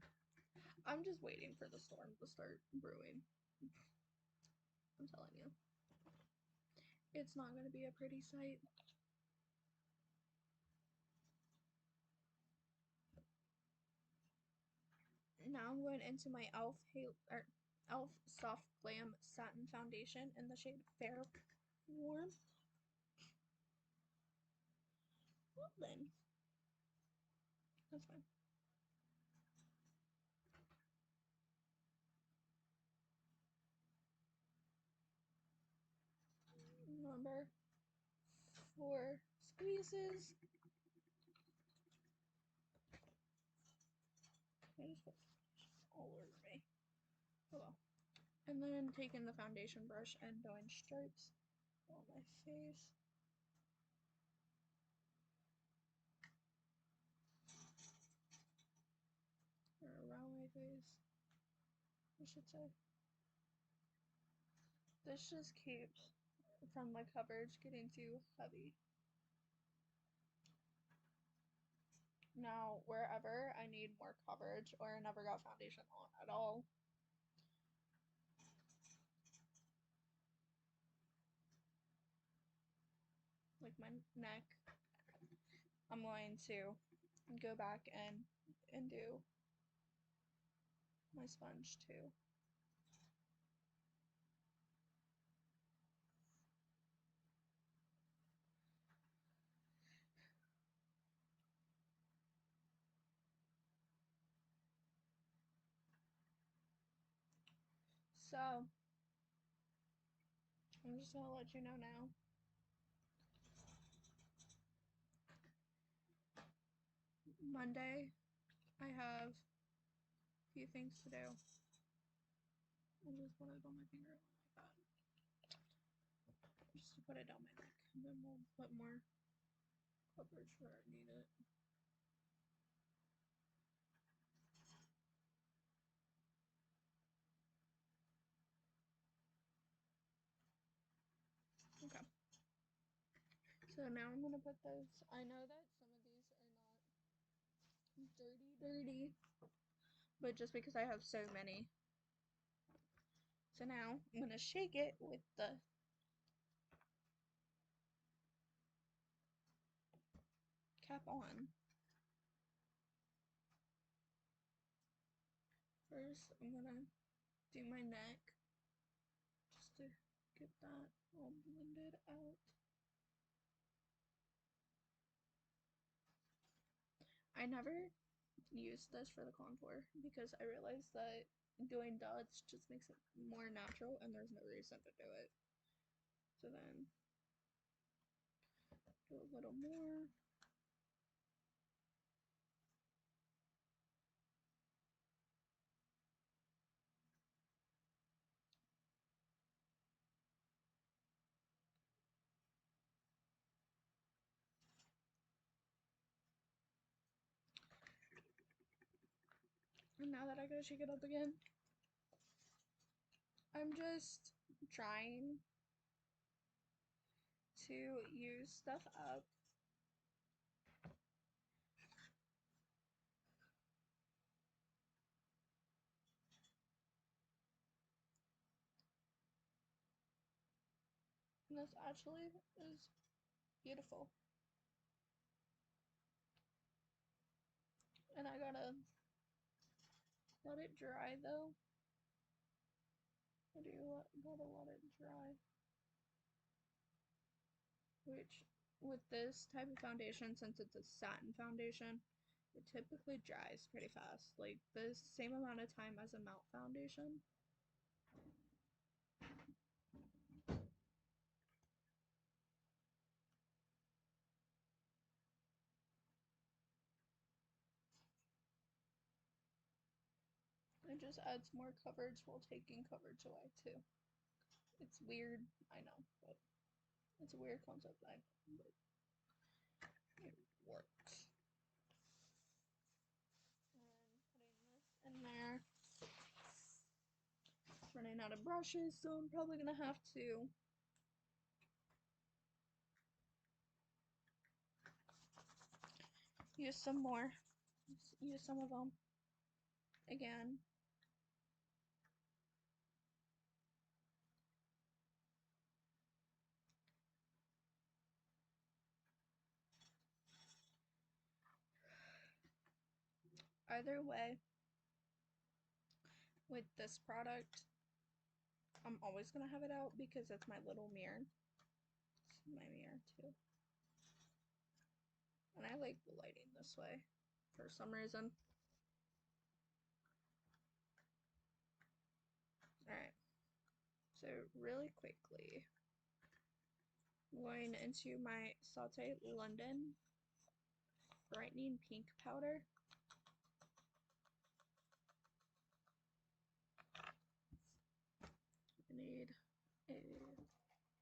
I'm just waiting for the storm to start brewing. I'm telling you. It's not going to be a pretty sight. Now I'm going into my e.l.f. Soft Glam Satin Foundation in the shade Fair Warm. Well then, that's fine. Remember, 4 squeezes. I just put all over me. Oh well. And then taking the foundation brush and doing stripes on my face. Or around my face, I should say. This just keeps from my coverage getting too heavy. Now, wherever I need more coverage or I never got foundation on at all, like my neck, I'm going to go back and do my sponge too. So, I'm just gonna let you know now. Monday, I have a few things to do. I just put it on my finger like that. Just to put it down my neck. And then we'll put more coverage where I need it. Okay. So now I'm gonna put those. I know that some of these are not dirty, but just because I have so many. So now I'm gonna shake it with the cap on. First, I'm gonna do my neck just to get that all blended out. I never used this for the contour because I realized that doing dots just makes it more natural and there's no reason to do it. So then, do a little more. And now that I gotta shake it up again, I'm just trying to use stuff up. And this actually is beautiful. And I gotta let it dry though. I do gotta let it dry. Which, with this type of foundation, since it's a satin foundation, it typically dries pretty fast. Like the same amount of time as a matte foundation. It just adds more coverage while taking coverage away too. It's weird, I know, but it's a weird concept, I know, but it works. And putting this in there. Running out of brushes, so I'm probably gonna have to use some more. Use some of them again. Either way, with this product, I'm always gonna have it out because it's my little mirror. It's my mirror too. And I like the lighting this way for some reason. Alright, so really quickly, going into my Saute London Brightening Pink Powder. I need a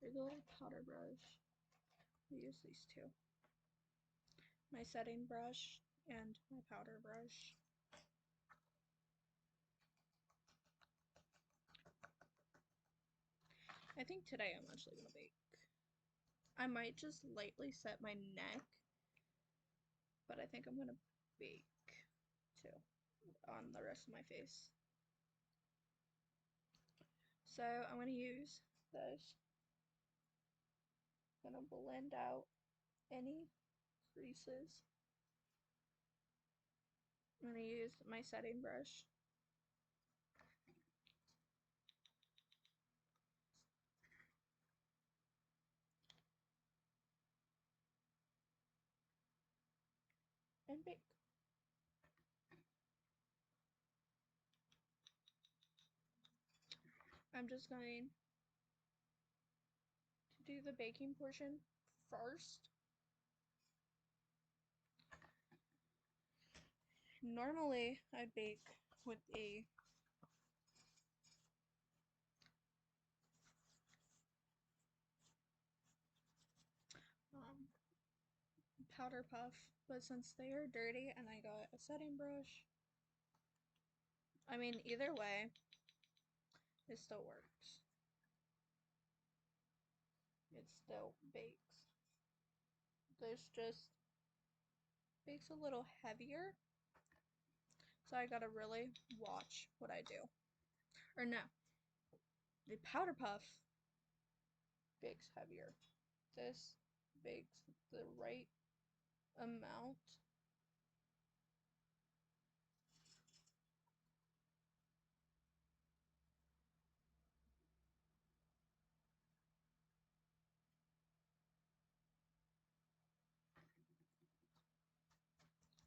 regular powder brush. I use these two. My setting brush and my powder brush. I think today I'm actually gonna bake. I might just lightly set my neck, but I think I'm gonna bake too on the rest of my face. So I'm gonna use this. I'm gonna blend out any creases. I'm gonna use my setting brush. And bake. I'm just going to do the baking portion first. Normally, I bake with a powder puff, but since they are dirty and I got a setting brush, I mean, either way, it still works. It still bakes. This just bakes a little heavier, so I gotta really watch what I do. Or no, the powder puff bakes heavier. This bakes the right amount.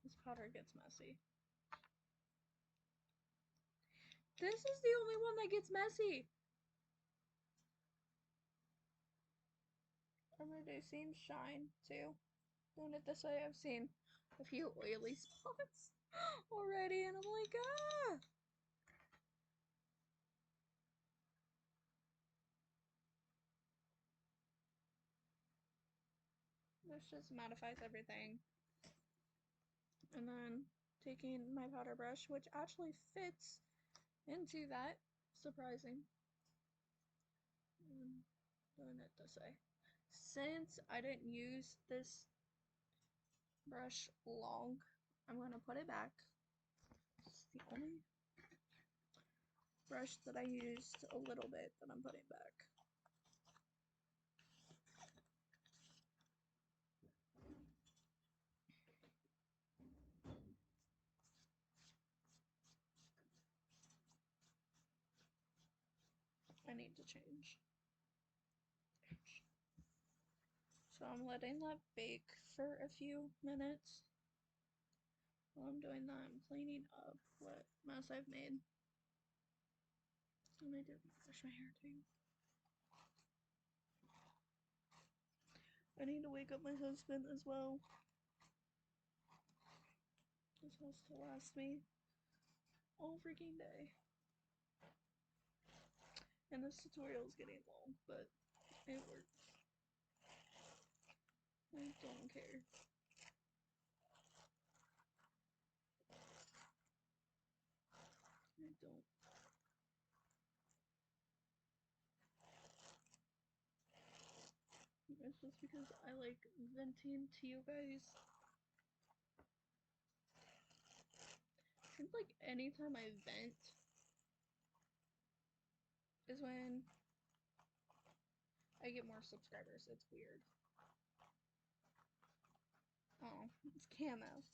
This powder gets messy. This is the only one that gets messy. I'm reducing shine too. Doing it this way, I've seen a few oily spots already, and I'm like, ah! This just mattifies everything. And then taking my powder brush, which actually fits into that, surprising, and doing it this way. Since I didn't use this brush long, I'm gonna put it back. It's the only brush that I used a little bit that I'm putting back. I need to change. So I'm letting that bake for a few minutes. While I'm doing that, I'm cleaning up what mess I've made. And I did brush my hair too. I need to wake up my husband as well. This has to last me all freaking day. And this tutorial is getting long, but it works. I don't care. I don't. It's just because I like venting to you guys. Seems like anytime I vent is when I get more subscribers. It's weird. Oh, it's camo.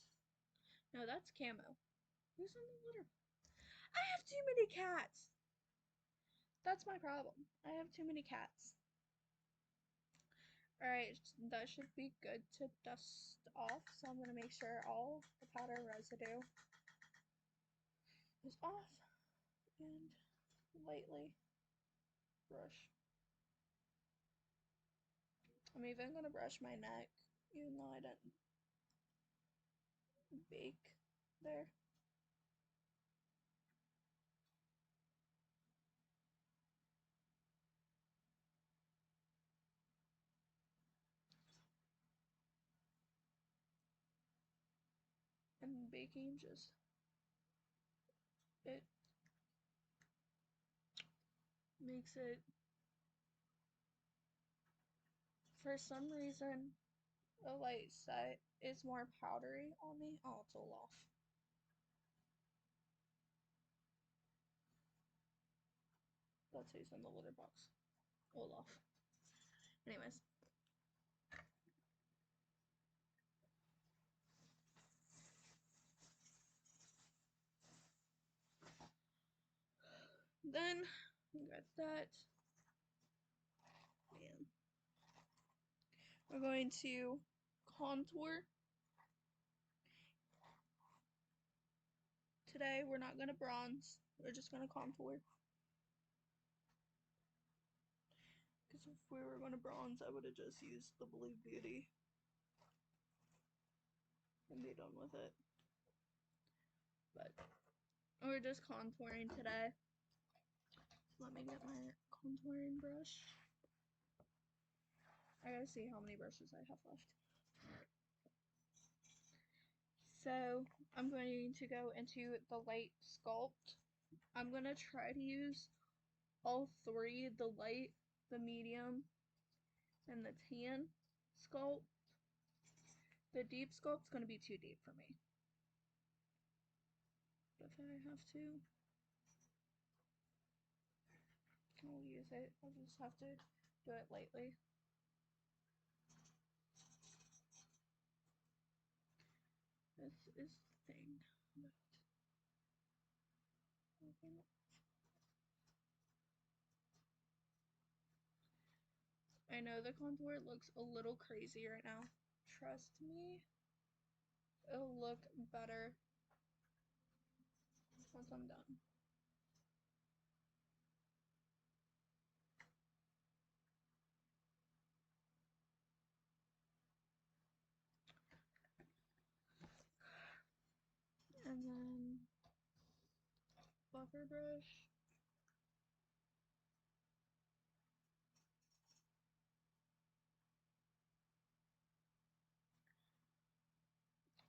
No, that's camo. Who's on the litter? I have too many cats! That's my problem. I have too many cats. Alright, that should be good to dust off. So I'm going to make sure all the powder residue is off and lightly brush. I'm even going to brush my neck, even though I didn't bake there. And baking just, it makes it, for some reason, the light side is more powdery on me. Oh, it's all off. That's who's in the litter box. Olaf. Anyways. Then we got that. Man. We're going to contour. Today we're not gonna bronze. We're just gonna contour. Because if we were gonna bronze, I would have just used the Blue Beauty and be done with it. But we're just contouring today. So let me get my contouring brush. I gotta see how many brushes I have left. So I'm going to go into the light sculpt. I'm gonna try to use all three, the light, the medium, and the tan sculpt. The deep sculpt's gonna be too deep for me. But if I have to, I'll use it. I'll just have to do it lightly. This is the thing. I know the contour looks a little crazy right now. Trust me, it'll look better once I'm done. And then buffer brush.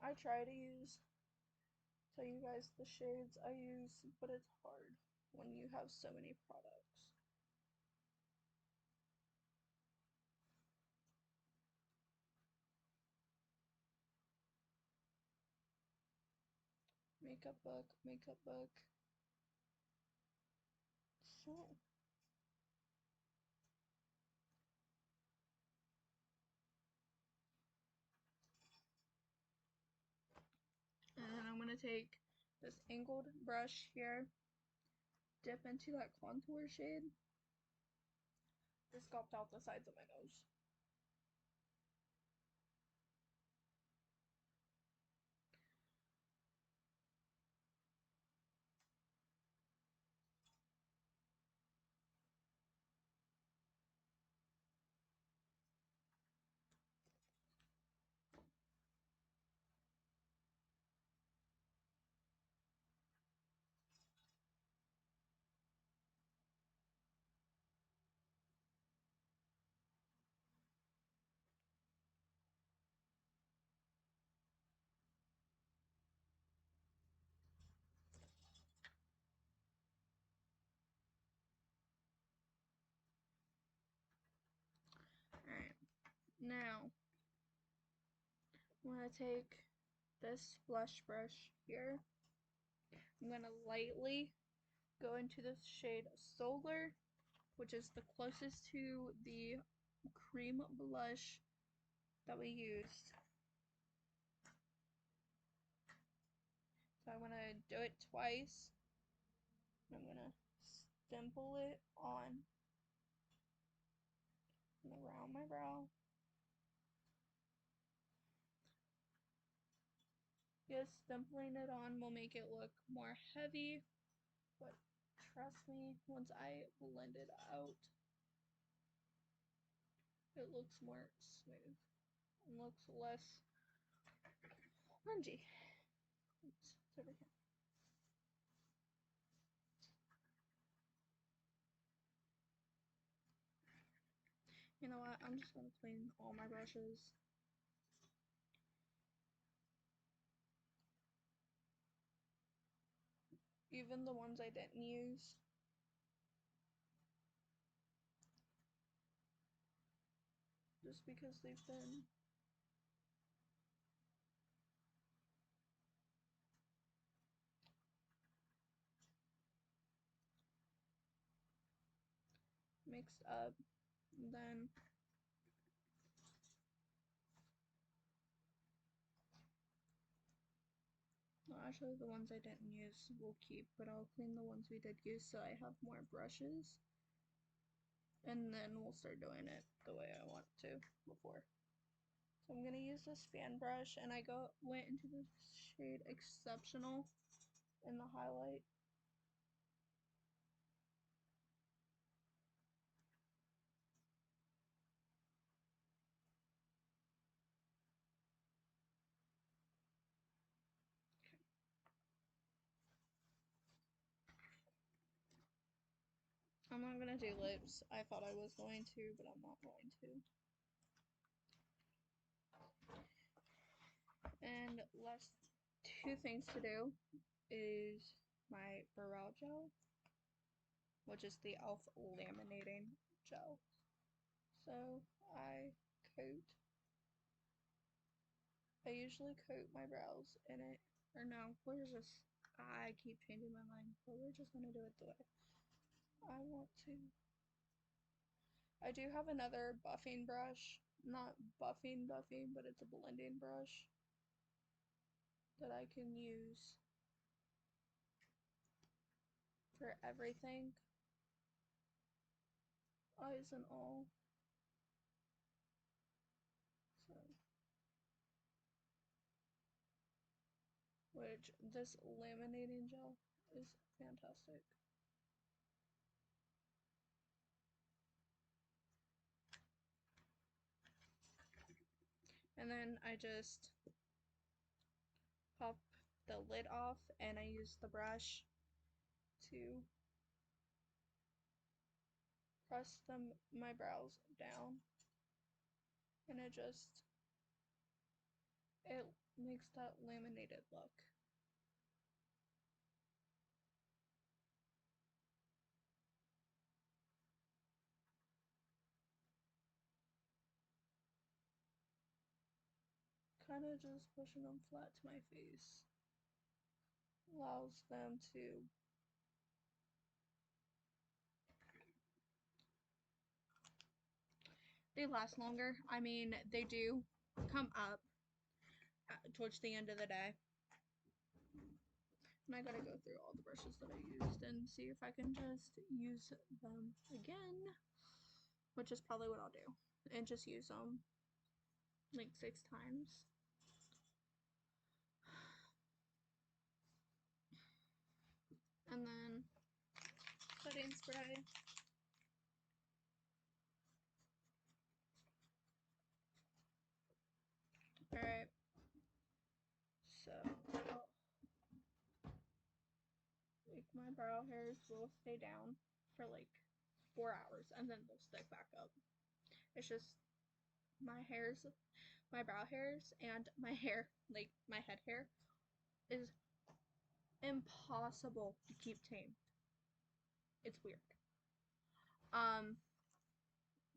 I try to tell you guys the shades I use, but it's hard when you have so many products. Makeup book, makeup book. So. And then I'm going to take this angled brush here, dip into that contour shade, to sculpt out the sides of my nose. Now, I'm going to take this blush brush here. I'm going to lightly go into this shade Solar, which is the closest to the cream blush that we used. So I'm going to do it twice. I'm going to stipple it on and around my brow. Yes, stippling it on will make it look more heavy, but trust me, once I blend it out, it looks more smooth and looks less grungy. Oops, it's over here. You know what? I'm just gonna clean all my brushes. Even the ones I didn't use. Just because they've been mixed up. And then well, actually the ones I didn't use we'll keep, but I'll clean the ones we did use so I have more brushes. And then we'll start doing it the way I want to before. So I'm gonna use this fan brush, and I went into the shade Exceptional in the highlight. I'm not gonna do lips. I thought I was going to, but I'm not going to. And last two things to do is my brow gel, which is the e.l.f. laminating gel. So I usually coat my brows in it. Or no, I keep changing my mind, but we're just gonna do it the way I want to. I do have another buffing brush, not buffing, but it's a blending brush that I can use for everything, eyes and all. So, which this laminating gel is fantastic. And then I just pop the lid off and I use the brush to press my brows down, and it makes that laminated look. Kind of just pushing them flat to my face allows them to they last longer. I mean, they do come up towards the end of the day. And I gotta go through all the brushes that I used and see if I can just use them again, which is probably what I'll do, and just use them like 6 times. And then setting spray. Alright, so like my brow hairs will stay down for like 4 hours and then they'll stick back up. It's just my brow hairs and my hair, like my head hair, is impossible to keep tame. It's weird.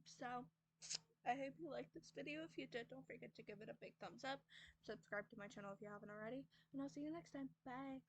So I hope you liked this video. If you did, don't forget to give it a big thumbs up. Subscribe to my channel if you haven't already. And I'll see you next time. Bye.